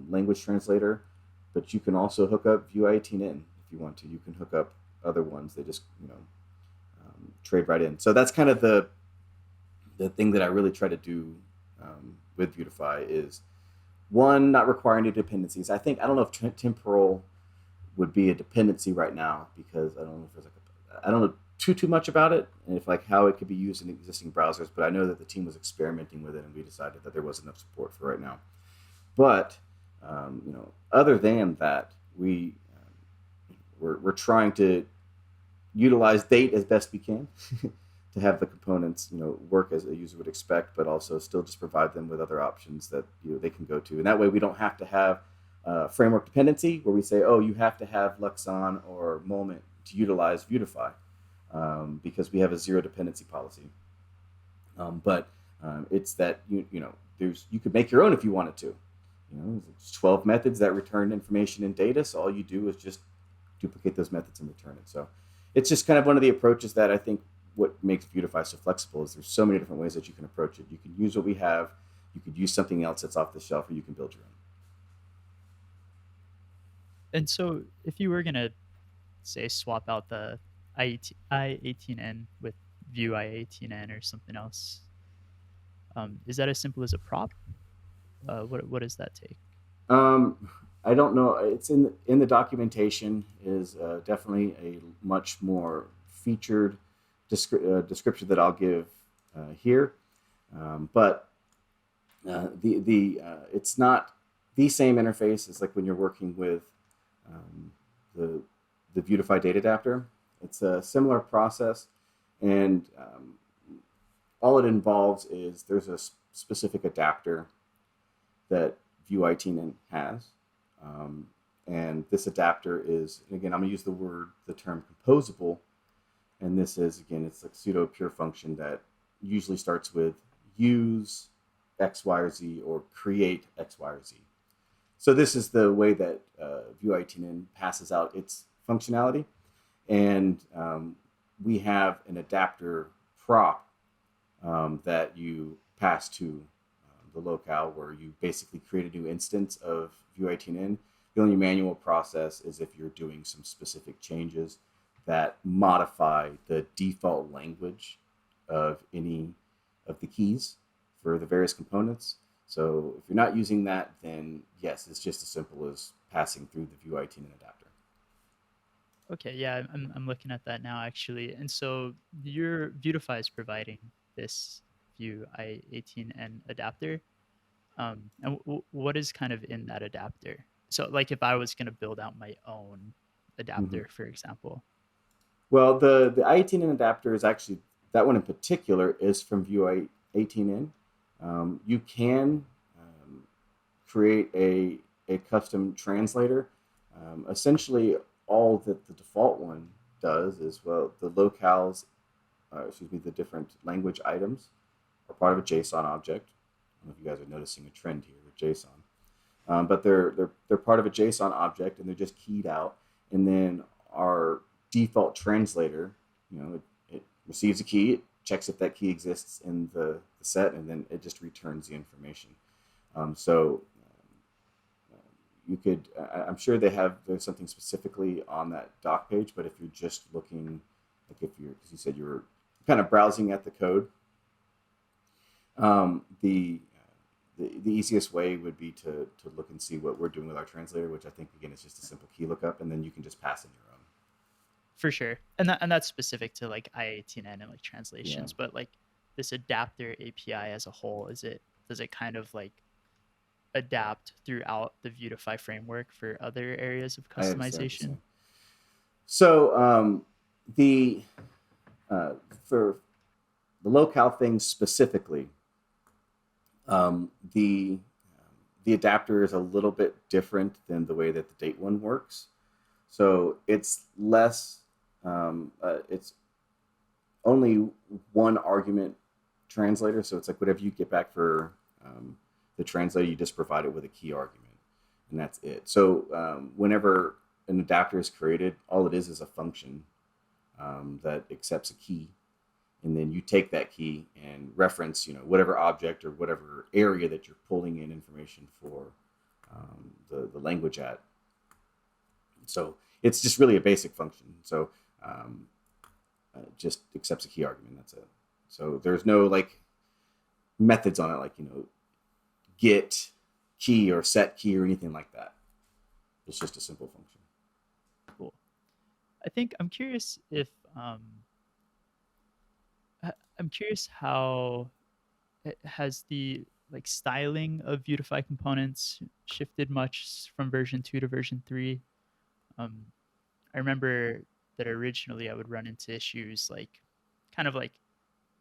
language translator, but you can also hook up Vue I18 in if you want to. You can hook up other ones. They just trade right in. So that's kind of the thing that I really try to do with Vuetify is, one, not require any dependencies. I don't know if temporal would be a dependency right now, because I don't know if there's I don't know too much about it, and if how it could be used in existing browsers. But I know that the team was experimenting with it, and we decided that there wasn't enough support for right now. But other than that, we're trying to utilize date as best we can to have the components work as a user would expect, but also still just provide them with other options that they can go to. And that way we don't have to have framework dependency where we say, oh, you have to have Luxon or Moment to utilize Vuetify, because we have a zero dependency policy. But it's that you could make your own if you wanted to. It's 12 methods that return information and data, so all you do is just duplicate those methods and return it. So it's just kind of one of the approaches that I think what makes Vuetify so flexible is there's so many different ways that you can approach it. You can use what we have, you could use something else that's off the shelf, or you can build your own. And so if you were going to, say, swap out the I18N with Vue I18N or something else, is that as simple as a prop? What does that take? I don't know. It's in the documentation is definitely a much more featured description that I'll give here, but it's not the same interface as like when you're working with the Vuetify data adapter. It's a similar process, and all it involves is there's a specific adapter that Vue I18N has. And this adapter is, and again, I'm going to use the term composable. And this is, again, it's like pseudo pure function that usually starts with use X, Y, or Z, or create X, Y, or Z. So this is the way that VUE 18N passes out its functionality. And we have an adapter prop that you pass to the locale, where you basically create a new instance of VUE 18N. The only manual process is if you're doing some specific changes that modify the default language of any of the keys for the various components. So if you're not using that, then yes, it's just as simple as passing through the VUE 18N adapter. Okay, yeah, I'm looking at that now actually. And so your Vuetify is providing this VUE i18N adapter. And what is kind of in that adapter? So like if I was going to build out my own adapter, for example. Well, the i18N adapter is actually, that one in particular is from VUE 18N. You can create a custom translator. Essentially, all that the default one does is, well, the locales, the different language items are part of a JSON object. I don't know if you guys are noticing a trend here with JSON, but they're part of a JSON object, and they're just keyed out. And then our default translator, it receives a key, it checks if that key exists in the set, and then it just returns the information. You could, I'm sure there's something specifically on that doc page, but if you're just looking, like because you said you were kind of browsing at the code, the easiest way would be to look and see what we're doing with our translator, which I think, again, is just a simple key lookup, and then you can just pass in your own. For sure. And that's specific to like i18N and like translations, but like this adapter API as a whole, does it kind of like adapt throughout the Vuetify framework for other areas of customization? So for the locale thing specifically, the adapter is a little bit different than the way that the date one works. So it's less, it's only one argument translator. So it's like whatever you get back for the translator, you just provide it with a key argument, and that's it. So whenever an adapter is created, all it is a function that accepts a key, and then you take that key and reference, whatever object or whatever area that you're pulling in information for the language at. So it's just really a basic function. So it just accepts a key argument. That's it. So there's no like methods on it, like get key or set key or anything like that. It's just a simple function. Cool. I think I'm curious if how has the like styling of Vuetify components shifted much from version 2 to version 3. I remember that originally I would run into issues like kind of like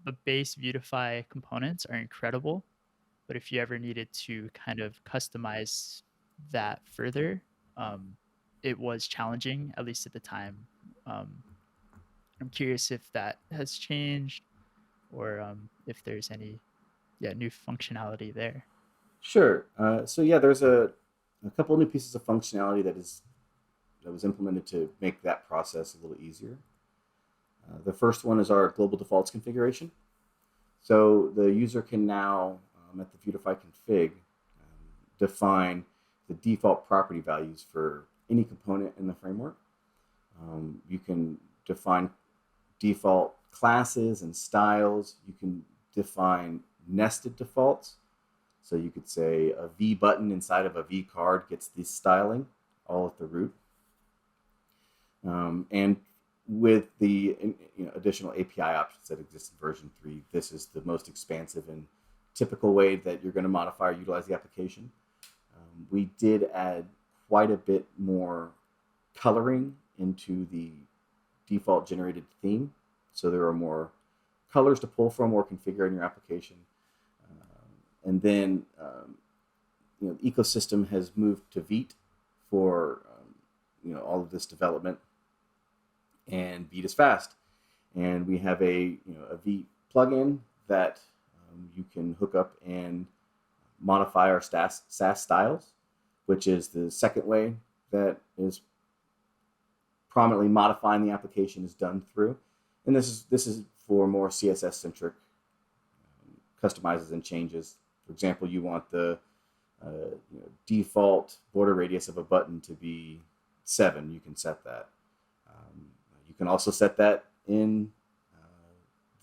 the base Vuetify components are incredible, but if you ever needed to kind of customize that further, it was challenging, at least at the time. I'm curious if that has changed, or if there's any new functionality there. Sure. So yeah, there's a couple of new pieces of functionality that was implemented to make that process a little easier. The first one is our global defaults configuration. So the user can now, at the Vuetify config, define the default property values for any component in the framework. You can define default classes and styles. You can define nested defaults. So you could say a V button inside of a V card gets this styling all at the root. And with the additional API options that exist in version 3, this is the most expansive and typical way that you're going to modify or utilize the application. We did add quite a bit more coloring into the default generated theme. So there are more colors to pull from or configure in your application. And then the ecosystem has moved to Vite for all of this development. And Vite is fast. And we have a Vite plugin that you can hook up and modify our SAS styles. which is the second way that is prominently modifying the application is done through. And this is for more CSS centric customizes and changes. For example, you want the default border radius of a button to be 7. You can set that. You can also set that in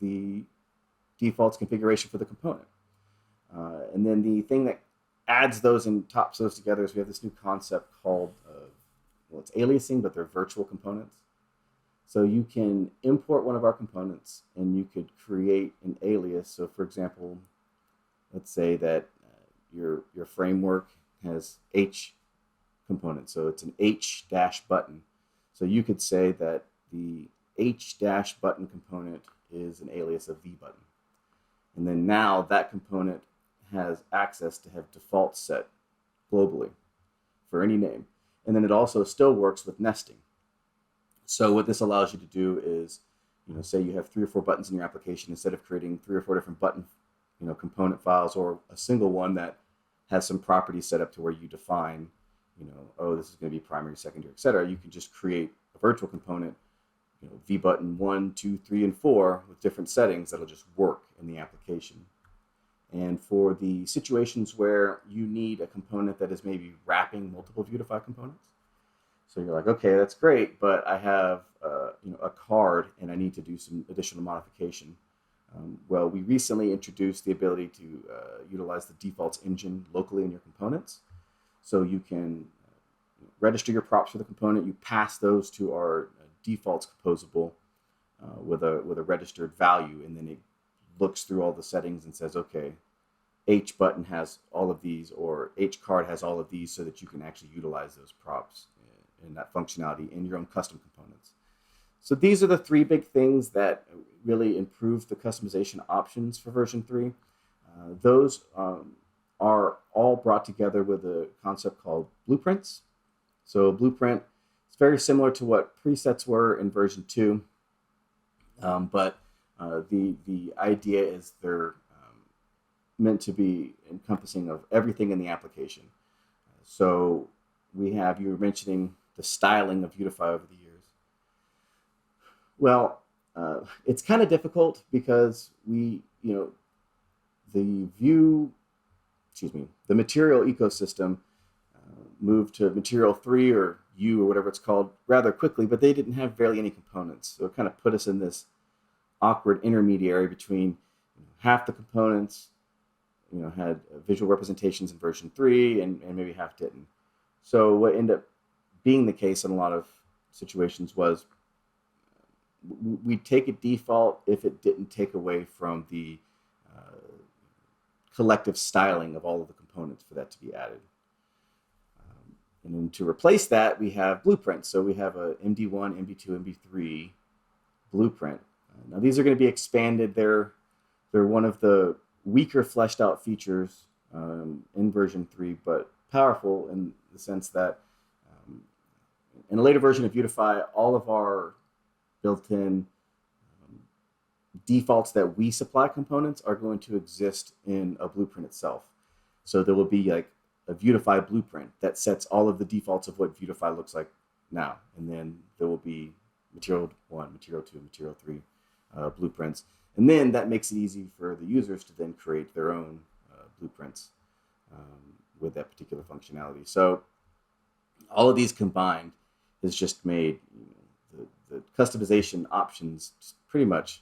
the defaults configuration for the component. And then the thing that adds those and tops those together is we have this new concept called, it's aliasing, but they're virtual components. So you can import one of our components and you could create an alias. So for example, let's say that your framework has H component. So it's an H dash button. So you could say that the H dash button component is an alias of V button. And then now that component has access to have defaults set globally for any name. And then it also still works with nesting. So what this allows you to do is, say you have 3 or 4 buttons in your application, instead of creating 3 or 4 different button, component files, or a single one that has some properties set up to where you define, this is going to be primary, secondary, etc. You can just create a virtual component, V button 1, 2, 3, and 4 with different settings that'll just work in the application. And for the situations where you need a component that is maybe wrapping multiple Vuetify components, so you're like, okay, that's great, but I have a card and I need to do some additional modification. Well, we recently introduced the ability to utilize the defaults engine locally in your components. So you can register your props for the component. You pass those to our defaults composable with a registered value, and then it looks through all the settings and says, okay, H button has all of these, or H card has all of these, so that you can actually utilize those props and that functionality in your own custom components. So these are the 3 big things that really improve the customization options for version 3. Those are all brought together with a concept called blueprints. So blueprint is very similar to what presets were in version 2, but the idea is they're meant to be encompassing of everything in the application. So you were mentioning the styling of Vuetify over the years. Well, it's kind of difficult because the material ecosystem moved to material 3 or U or whatever it's called rather quickly, but they didn't have barely any components. So it kind of put us in this awkward intermediary between half the components had visual representations in version 3 and maybe half didn't. So what ended up being the case in a lot of situations was we'd take a default if it didn't take away from the collective styling of all of the components for that to be added. And then to replace that, we have blueprints. So we have a MD1, MD2, MD3 blueprint. Now these are going to be expanded. They're one of the weaker fleshed out features in version 3, but powerful in the sense that in a later version of Vuetify, all of our built-in defaults that we supply components are going to exist in a blueprint itself. So there will be like a Vuetify blueprint that sets all of the defaults of what Vuetify looks like now. And then there will be material 1, material 2, material 3 blueprints. And then that makes it easy for the users to then create their own blueprints with that particular functionality. So all of these combined has just made the customization options pretty much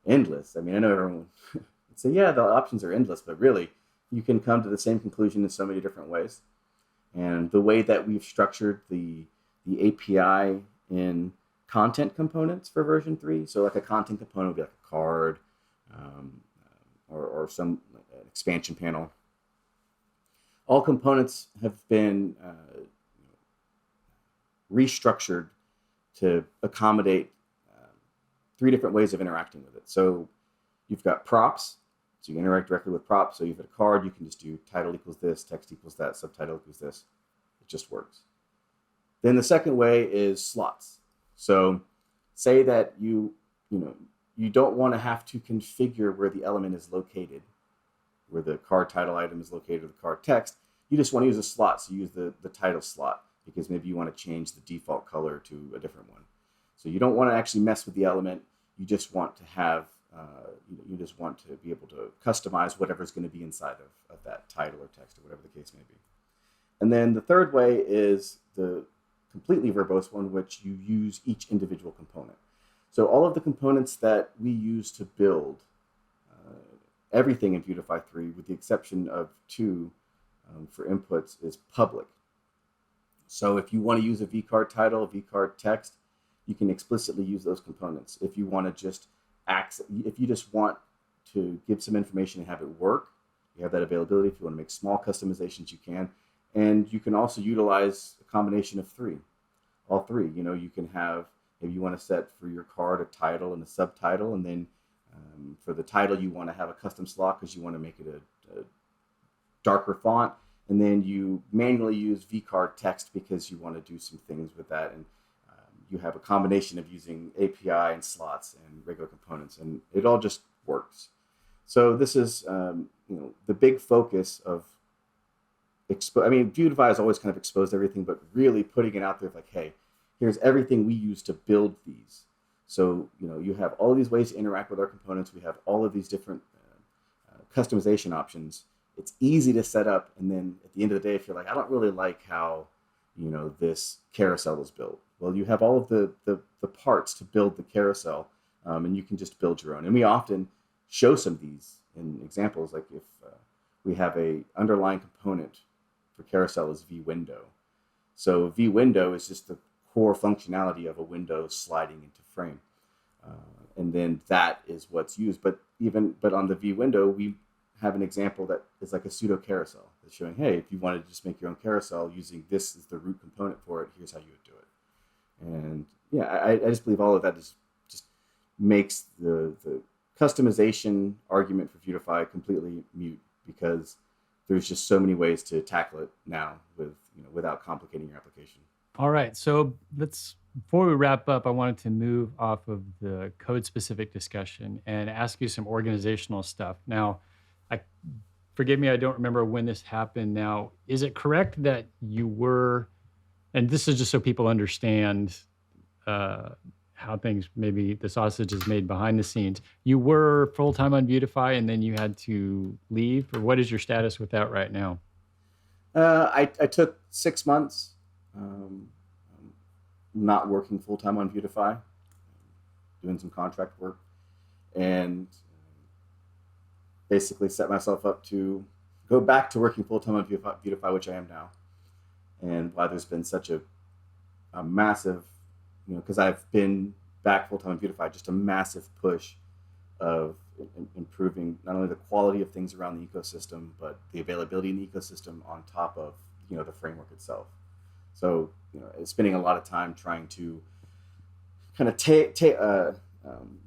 endless. I mean, I know everyone would say, yeah, the options are endless, but really you can come to the same conclusion in so many different ways. And the way that we've structured the API in content components for version 3, so like a content component would be like a card or some expansion panel. All components have been restructured to accommodate 3 different ways of interacting with it. So you've got props, so you can interact directly with props. So you've got a card, you can just do title equals this, text equals that, subtitle equals this. It just works. Then the second way is slots. So say that you don't want to have to configure where the element is located, where the card title item is located, or the card text. you just want to use a slot, so you use the title slot because maybe you want to change the default color to a different one. So you don't want to actually mess with the element. You just want to have, you just want to be able to customize whatever's going to be inside of that title or text or whatever the case may be. And then the third way is the completely verbose one, which you use each individual component. So all of the components that we use to build everything in Vuetify 3, with the exception of 2 for inputs, is public. So if you want to use a vCard title, vCard text, you can explicitly use those components. If you want to just if you just want to give some information and have it work, you have that availability. If you want to make small customizations, you can. And you can also utilize a combination of all three. You can have, maybe you want to set for your card a title and a subtitle, and then for the title, you want to have a custom slot because you want to make it a darker font. And then you manually use vCard text because you want to do some things with that. And you have a combination of using API and slots and regular components, and it all just works. So this is the big focus of Vuetify has always kind of exposed everything, but really putting it out there like, hey, here's everything we use to build these. So you have all of these ways to interact with our components. We have all of these different customization options. It's easy to set up, and then at the end of the day, if you're like, I don't really like how this carousel is built, well, you have all of the parts to build the carousel, and you can just build your own. And we often show some of these in examples, like if we have a underlying component for carousel is VWindow. So VWindow is just the core functionality of a window sliding into frame, and then that is what's used. But on the VWindow, we have an example that is like a pseudo carousel that's showing, hey, if you wanted to just make your own carousel using this as the root component for it, here's how you would do it. And yeah, I just believe all of that just makes the customization argument for Vuetify completely mute, because there's just so many ways to tackle it now without complicating your application. All right, so before we wrap up, I wanted to move off of the code-specific discussion and ask you some organizational stuff. Now, forgive me, I don't remember when this happened. Now, is it correct that you were, and this is just so people understand how things, maybe the sausage is made behind the scenes, you were full-time on Vuetify and then you had to leave? Or what is your status with that right now? I took 6 months not working full-time on Vuetify, doing some contract work, and basically set myself up to go back to working full-time on Vuetify, which I am now. And why there's been such a massive, because I've been back full-time on Vuetify, just a massive push of improving not only the quality of things around the ecosystem, but the availability in the ecosystem on top of the framework itself. So spending a lot of time trying to kind of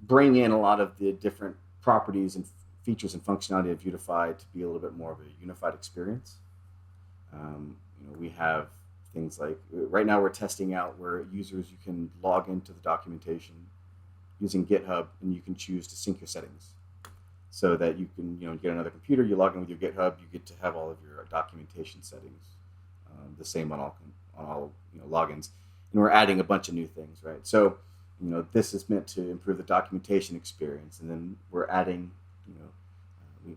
bring in a lot of the different properties and features and functionality of Vuetify to be a little bit more of a unified experience. We have things like, right now we're testing out where you can log into the documentation using GitHub, and you can choose to sync your settings so that you can get another computer, you log in with your GitHub, you get to have all of your documentation settings the same on all logins. And we're adding a bunch of new things, right? So this is meant to improve the documentation experience, and then we're adding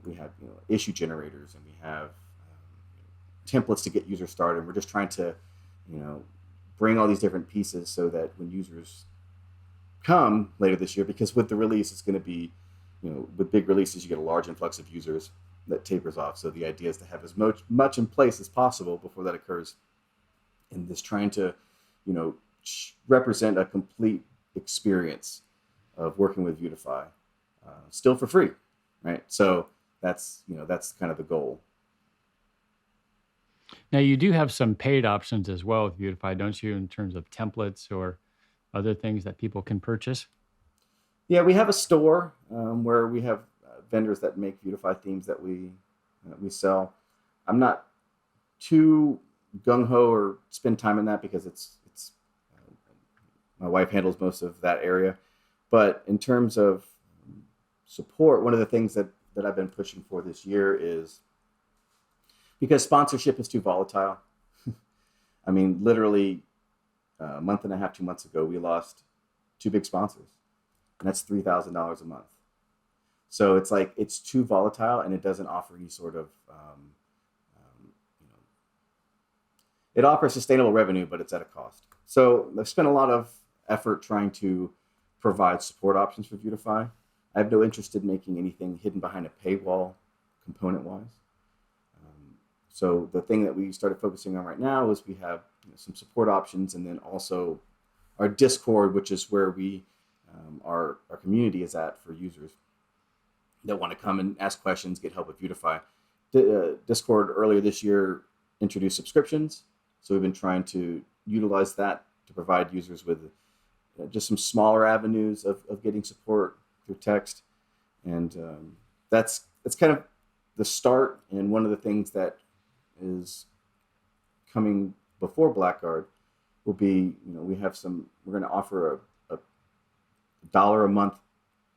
we have issue generators, and we have templates to get users started. We're just trying to bring all these different pieces so that when users come later this year, because with the release it's going to be with big releases you get a large influx of users that tapers off. So the idea is to have as much in place as possible before that occurs, and this trying to represent a complete experience of working with Vuetify still for free, right? So that's kind of the goal. Now, you do have some paid options as well with Vuetify, don't you, in terms of templates or other things that people can purchase? Yeah, we have a store where we have vendors that make Vuetify themes that we sell. I'm not too gung-ho or spend time in that because it's my wife handles most of that area. But in terms of support, one of the things that I've been pushing for this year is because sponsorship is too volatile. I mean, literally a month and a half, 2 months ago, we lost 2 big sponsors, and that's $3,000 a month. So it's like it's too volatile, and it doesn't offer any sort of it offers sustainable revenue, but it's at a cost. So I've spent a lot of effort trying to provide support options for Vuetify. I have no interest in making anything hidden behind a paywall component-wise. So the thing that we started focusing on right now is we have some support options, and then also our Discord, which is where we our community is at for users that want to come and ask questions, get help with Vuetify. Discord earlier this year introduced subscriptions. So we've been trying to utilize that to provide users with just some smaller avenues of getting support through text. And that's kind of the start. And one of the things that is coming before Blackguard will be, we're going to offer a $1 a month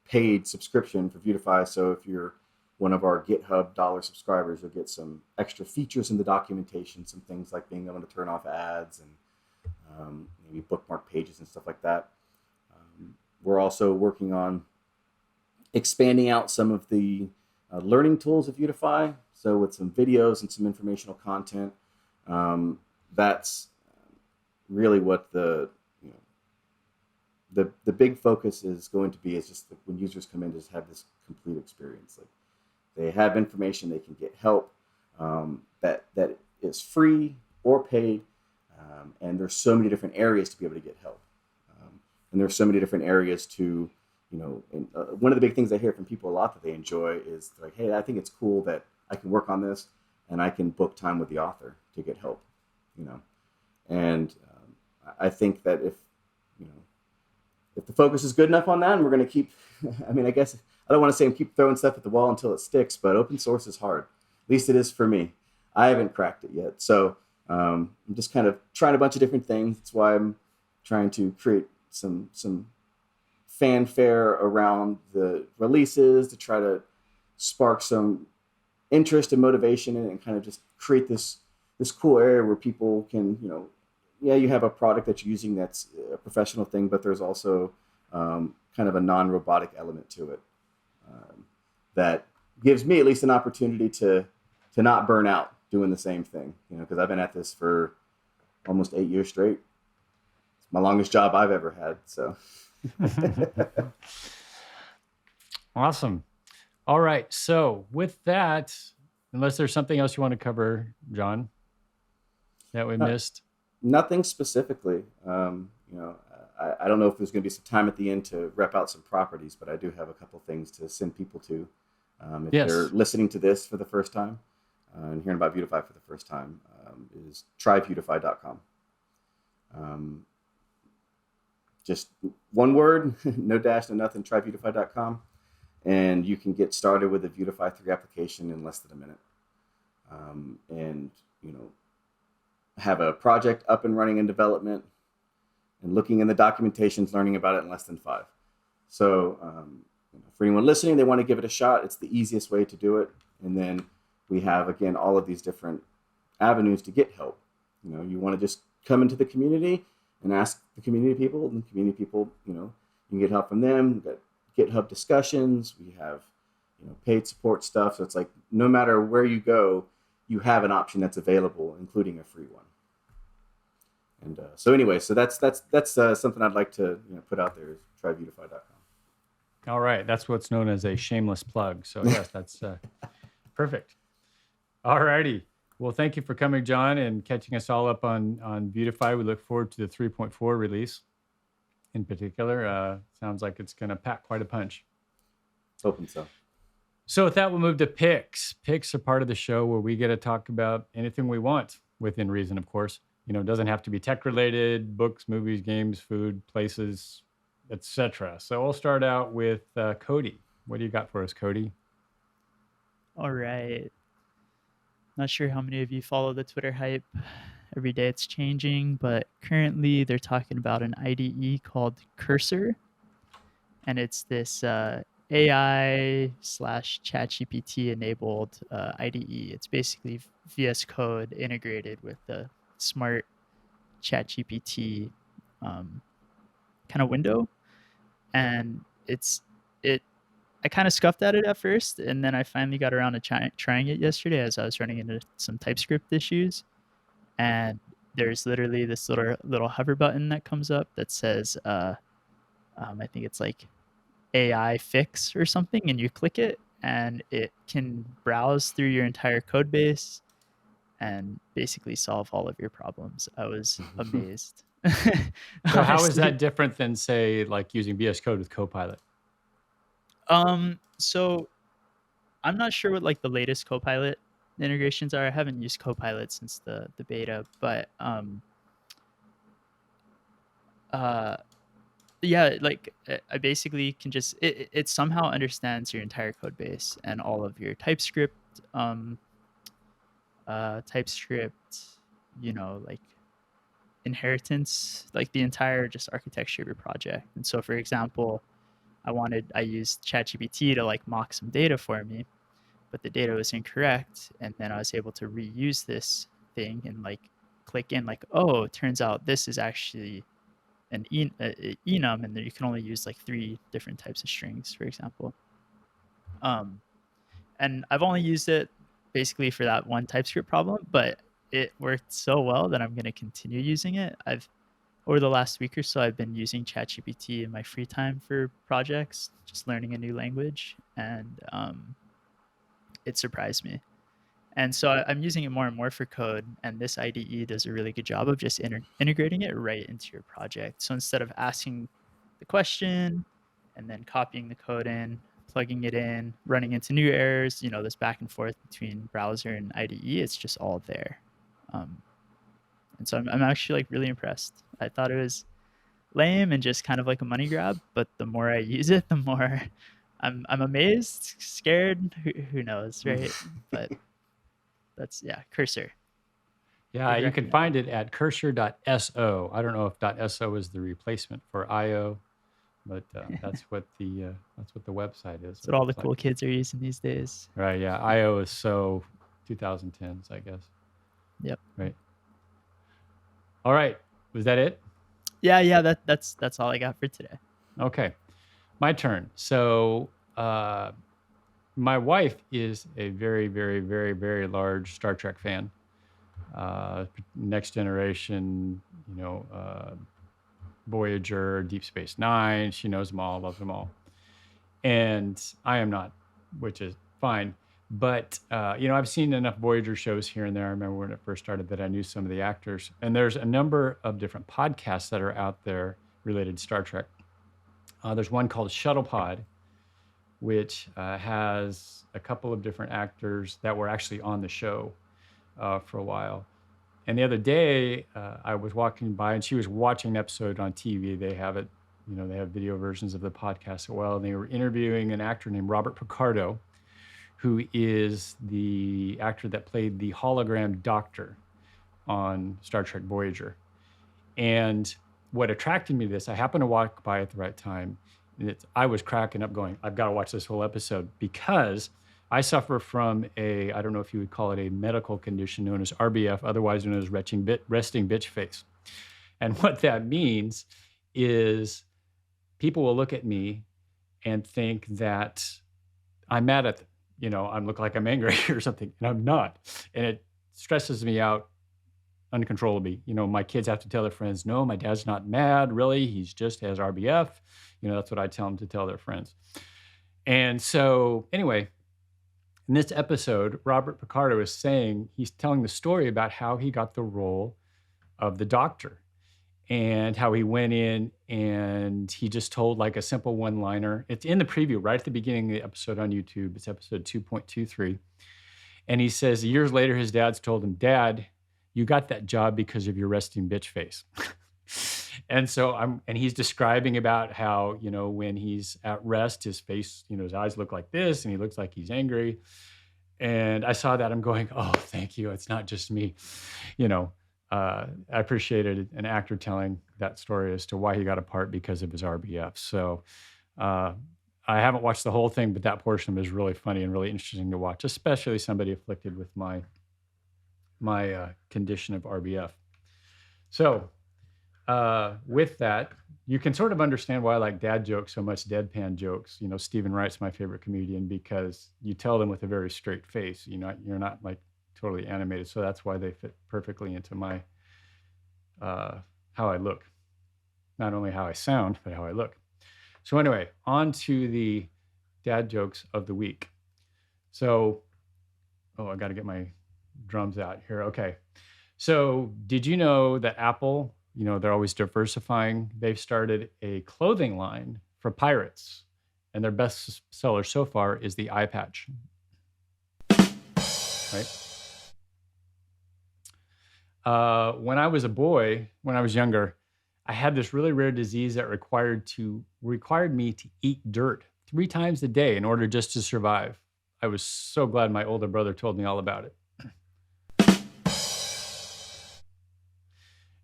paid subscription for Vuetify. So if you're one of our GitHub dollar subscribers, you'll get some extra features in the documentation, some things like being able to turn off ads and maybe bookmark pages and stuff like that. We're also working on expanding out some of the learning tools of Vuetify. So with some videos and some informational content, that's really what the big focus is going to be, is just when users come in, just have this complete experience. Like, they have information, they can get help that is free or paid, and there's so many different areas to be able to get help, and there's so many different areas to, and one of the big things I hear from people a lot that they enjoy is like, hey, I think it's cool that I can work on this and I can book time with the author to get help, and I think that if the focus is good enough on that, and we're going to keep, I mean, I guess I don't want to say keep throwing stuff at the wall until it sticks, but open source is hard. At least it is for me. I haven't cracked it yet. So I'm just kind of trying a bunch of different things. That's why I'm trying to create some fanfare around the releases to try to spark some interest and motivation in it, and kind of just create this cool area where people can, you have a product that you're using that's a professional thing, but there's also kind of a non-robotic element to it that gives me at least an opportunity to not burn out doing the same thing, because I've been at this for almost 8 years straight. It's my longest job I've ever had. So awesome. All right. So with that, unless there's something else you want to cover, John, that we missed. Nothing specifically. I don't know if there's going to be some time at the end to rep out some properties, but I do have a couple things to send people to. If they're listening to this for the first time and hearing about Vuetify for the first time, is tryvuetify.com. Just one word, no dash, no nothing, tryvuetify.com. And you can get started with the Vuetify 3 application in less than a minute. And, have a project up and running in development, and looking in the documentations, learning about it in less than 5. So for anyone listening, they want to give it a shot, it's the easiest way to do it. And then we have, again, all of these different avenues to get help. You want to just come into the community and ask the community people, and community people, you can get help from them. We've got GitHub discussions. We have, paid support stuff. So it's like, no matter where you go, you have an option that's available, including a free one. And so anyway, so that's something I'd like to put out there, is tryvuetify.com. All right. That's what's known as a shameless plug. So yes, that's perfect. All righty. Well, thank you for coming, John, and catching us all up on Vuetify. We look forward to the 3.4 release in particular. Sounds like it's going to pack quite a punch. Hoping so. So with that, we'll move to picks. Picks are part of the show where we get to talk about anything we want, within reason, of course. It doesn't have to be tech related, books, movies, games, food, places, etc. So we'll start out with Cody. What do you got for us, Cody? All right. Not sure how many of you follow the Twitter hype. Every day it's changing, but currently they're talking about an IDE called Cursor. And it's this AI/ChatGPT enabled IDE. It's basically VS Code integrated with the smart ChatGPT kind of window, and I kind of scuffed at it at first, and then I finally got around to trying it yesterday as I was running into some TypeScript issues. And there's literally this little hover button that comes up that says, I think it's like AI fix or something, and you click it, and it can browse through your entire code base and basically solve all of your problems. I was amazed. So how is Honestly. that different than, say, like using VS Code with Copilot? So I'm not sure what like the latest Copilot integrations are. I haven't used Copilot since the beta, but yeah, like I basically can just it somehow understands your entire code base and all of your TypeScript, like inheritance, like the entire just architecture of your project. And so, for example, I used ChatGPT to like mock some data for me, but the data was incorrect, and then I was able to reuse this thing and like click in like, oh, it turns out this is actually an enum, and then you can only use like 3 different types of strings, for example. And I've only used it basically for that one TypeScript problem, but it worked so well that I'm going to continue using it. Over the last week or so, I've been using ChatGPT in my free time for projects, just learning a new language, and it surprised me. And so I'm using it more and more for code, and this IDE does a really good job of just integrating it right into your project. So instead of asking the question and then copying the code in, plugging it in, running into new errors, this back and forth between browser and IDE, it's just all there. And so I'm actually like really impressed. I thought it was lame and just kind of like a money grab, but the more I use it, the more I'm amazed, scared, who knows, right? But that's, yeah, Cursor. Yeah, Big you can recommend. find it at cursor.so. I don't know if .so is the replacement for IO, but that's what the website is. That's what all the cool kids are using these days. Right. Yeah. IO is so 2010s, I guess. Yep. Right. All right. Was that it? Yeah. That's all I got for today. Okay. My turn. So my wife is a very, very, very, very large Star Trek fan. Next Generation, Voyager, Deep Space Nine. She knows them all, loves them all. And I am not, which is fine. But, I've seen enough Voyager shows here and there. I remember when it first started that I knew some of the actors. And there's a number of different podcasts that are out there related to Star Trek. There's one called Shuttle Pod, which has a couple of different actors that were actually on the show for a while. And the other day, I was walking by, and she was watching an episode on TV. They have it, they have video versions of the podcast as well. And they were interviewing an actor named Robert Picardo, who is the actor that played the hologram doctor on Star Trek Voyager. And what attracted me to this, I happened to walk by at the right time. And I was cracking up going, I've got to watch this whole episode, because I suffer from I don't know if you would call it a medical condition known as RBF, otherwise known as resting bitch face. And what that means is people will look at me and think that I'm mad at them. I look like I'm angry or something, and I'm not. And it stresses me out uncontrollably. My kids have to tell their friends, no, my dad's not mad, really. He's just has RBF. That's what I tell them to tell their friends. And so anyway, in this episode, Robert Picardo is he's telling the story about how he got the role of the doctor and how he went in and he just told like a simple one-liner. It's in the preview right at the beginning of the episode on YouTube. It's episode 2.23. And he says years later, his dad's told him, Dad, you got that job because of your resting bitch face. And so and he's describing about how, when he's at rest, his face, his eyes look like this and he looks like he's angry. And I saw that, I'm going, oh, thank you. It's not just me. I appreciated an actor telling that story as to why he got a part because of his RBF. So I haven't watched the whole thing, but that portion was really funny and really interesting to watch, especially somebody afflicted with my my condition of RBF. So with that, you can sort of understand why I like dad jokes so much, deadpan jokes. You know, Stephen Wright's my favorite comedian because you tell them with a very straight face. You know, you're not like totally animated. So that's why they fit perfectly into my how I look. Not only how I sound, but how I look. So anyway, on to the dad jokes of the week. So, I got to get my drums out here. Okay. So, did you know that Apple, you know, they're always diversifying. They've started a clothing line for pirates, and their best seller so far is the eye patch. Right? When I was a boy, when I was younger, I had this really rare disease that required me to eat dirt 3 times a day in order just to survive. I was so glad my older brother told me all about it.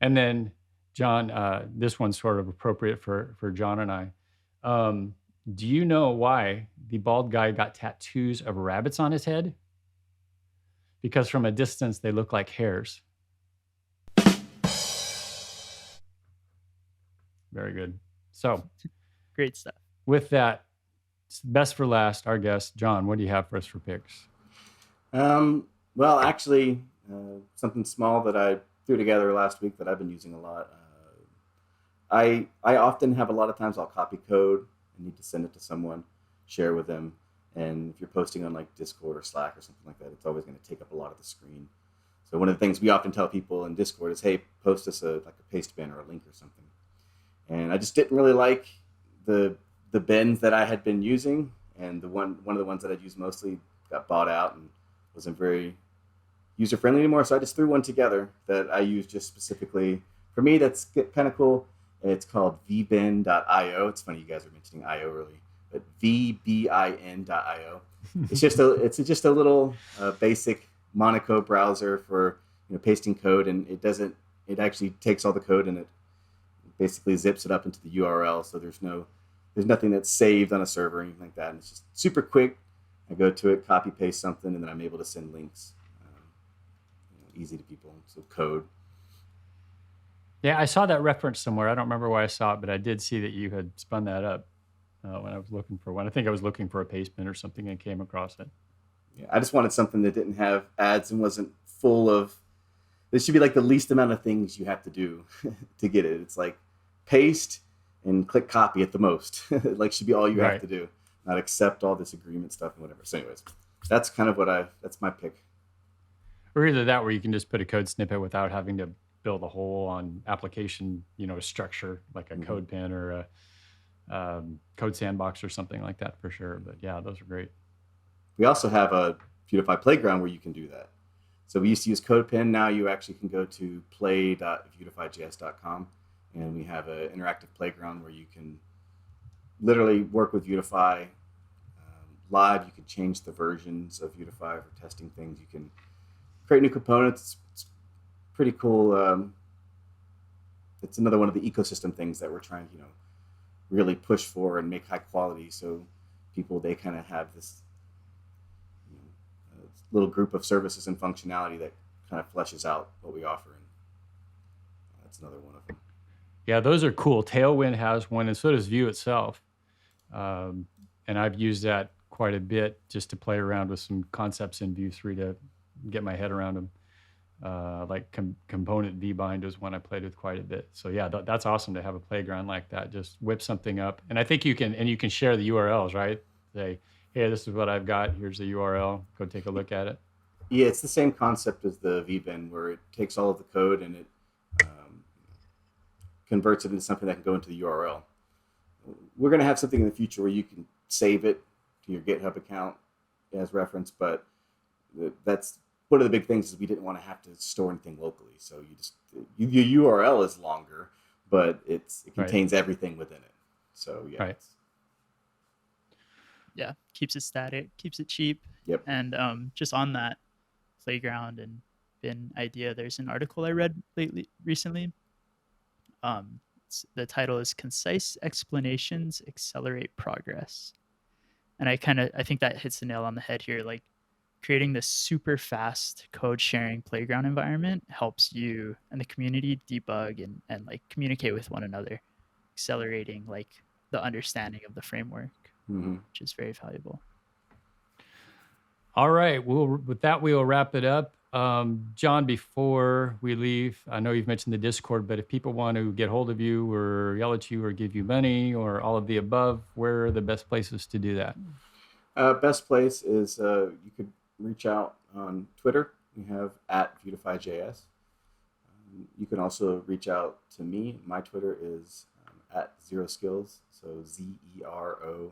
And then, John, this one's sort of appropriate for John and I. Do you know why the bald guy got tattoos of rabbits on his head? Because from a distance, they look like hairs. Very good. So, Great stuff. with that, best for last, our guest, John, what do you have for us for picks? Well, actually, something small that I threw together last week that I've been using a lot. I often have a lot of times I'll copy code and need to send it to someone, share with them. And if you're posting on like Discord or Slack or something like that, it's always going to take up a lot of the screen. So one of the things we often tell people in Discord is, hey, post us a paste bin or a link or something. And I just didn't really like the bins that I had been using, and one of the ones that I'd used mostly got bought out and wasn't very user friendly anymore. So I just threw one together that I use just specifically for me. That's kind of cool. It's called vbin.io. It's funny you guys were mentioning IO early, but vbin.io. It's just a little basic Monaco browser for pasting code, and it actually takes all the code and it basically zips it up into the URL. So there's nothing that's saved on a server or anything like that. And it's just super quick. I go to it, copy paste something, and then I'm able to send links. Easy to people. So code. Yeah, I saw that reference somewhere. I don't remember why I saw it, but I did see that you had spun that up when I was looking for one. I think I was looking for a paste bin or something and came across it. Yeah, I just wanted something that didn't have ads and wasn't full of. This should be like the least amount of things you have to do to get it. It's like paste and click copy at the most. Like should be all you have to do, not accept all this agreement stuff and whatever. So anyways, that's kind of that's my pick. Or either that, where you can just put a code snippet without having to build a whole on application, structure like a code pen or a code sandbox or something like that for sure. But yeah, those are great. We also have a Vuetify Playground where you can do that. So we used to use CodePen. Now you actually can go to play.vuetifyjs.com, and we have an interactive playground where you can literally work with Vuetify live. You can change the versions of Vuetify for testing things. You can create new components. It's pretty cool. It's another one of the ecosystem things that we're trying to really push for and make high quality. So people, they kind of have this little group of services and functionality that kind of fleshes out what we offer. And that's another one of them. Yeah, those are cool. Tailwind has one, and so does Vue itself. And I've used that quite a bit just to play around with some concepts in Vue 3 to get my head around them. Like component vbind was one I played with quite a bit. So yeah, that's awesome to have a playground like that. Just whip something up, and I think you can share the URLs, right? Say, hey, this is what I've got. Here's the URL. Go take a look at it. Yeah, it's the same concept as the vbin, where it takes all of the code and it converts it into something that can go into the URL. We're going to have something in the future where you can save it to your GitHub account as reference, but that's one of the big things is we didn't want to have to store anything locally. So your URL is longer, but it contains everything within it. So yeah. Right. Yeah, keeps it static, keeps it cheap. Yep. And just on that playground and bin idea, there's an article I read recently. The title is "Concise Explanations Accelerate Progress," and I think that hits the nail on the head here. Like, creating this super fast code sharing playground environment helps you and the community debug and like communicate with one another, accelerating like the understanding of the framework, which is very valuable. All right. With that, we will wrap it up. John, before we leave, I know you've mentioned the Discord, but if people want to get hold of you or yell at you or give you money or all of the above, where are the best places to do that? Best place is you could reach out on Twitter. We have @VuetifyJS. You can also reach out to me. My Twitter is @ZeroSkills, so ZeroSkillz.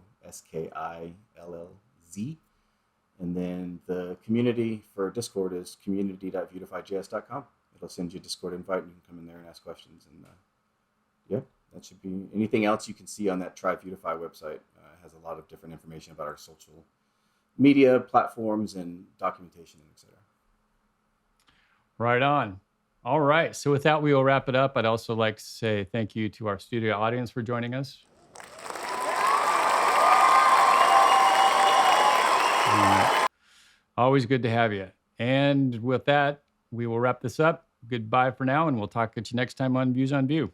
And then the community for Discord is community.vuetifyjs.com. It'll send you a Discord invite, and you can come in there and ask questions. And yeah, that should be anything else you can see on that Try Vuetify website. Has a lot of different information about our social media platforms and documentation, etc. Right on. All right. So with that, we will wrap it up. I'd also like to say thank you to our studio audience for joining us. Always good to have you. And with that, we will wrap this up. Goodbye for now, and we'll talk to you next time on Views on Vue.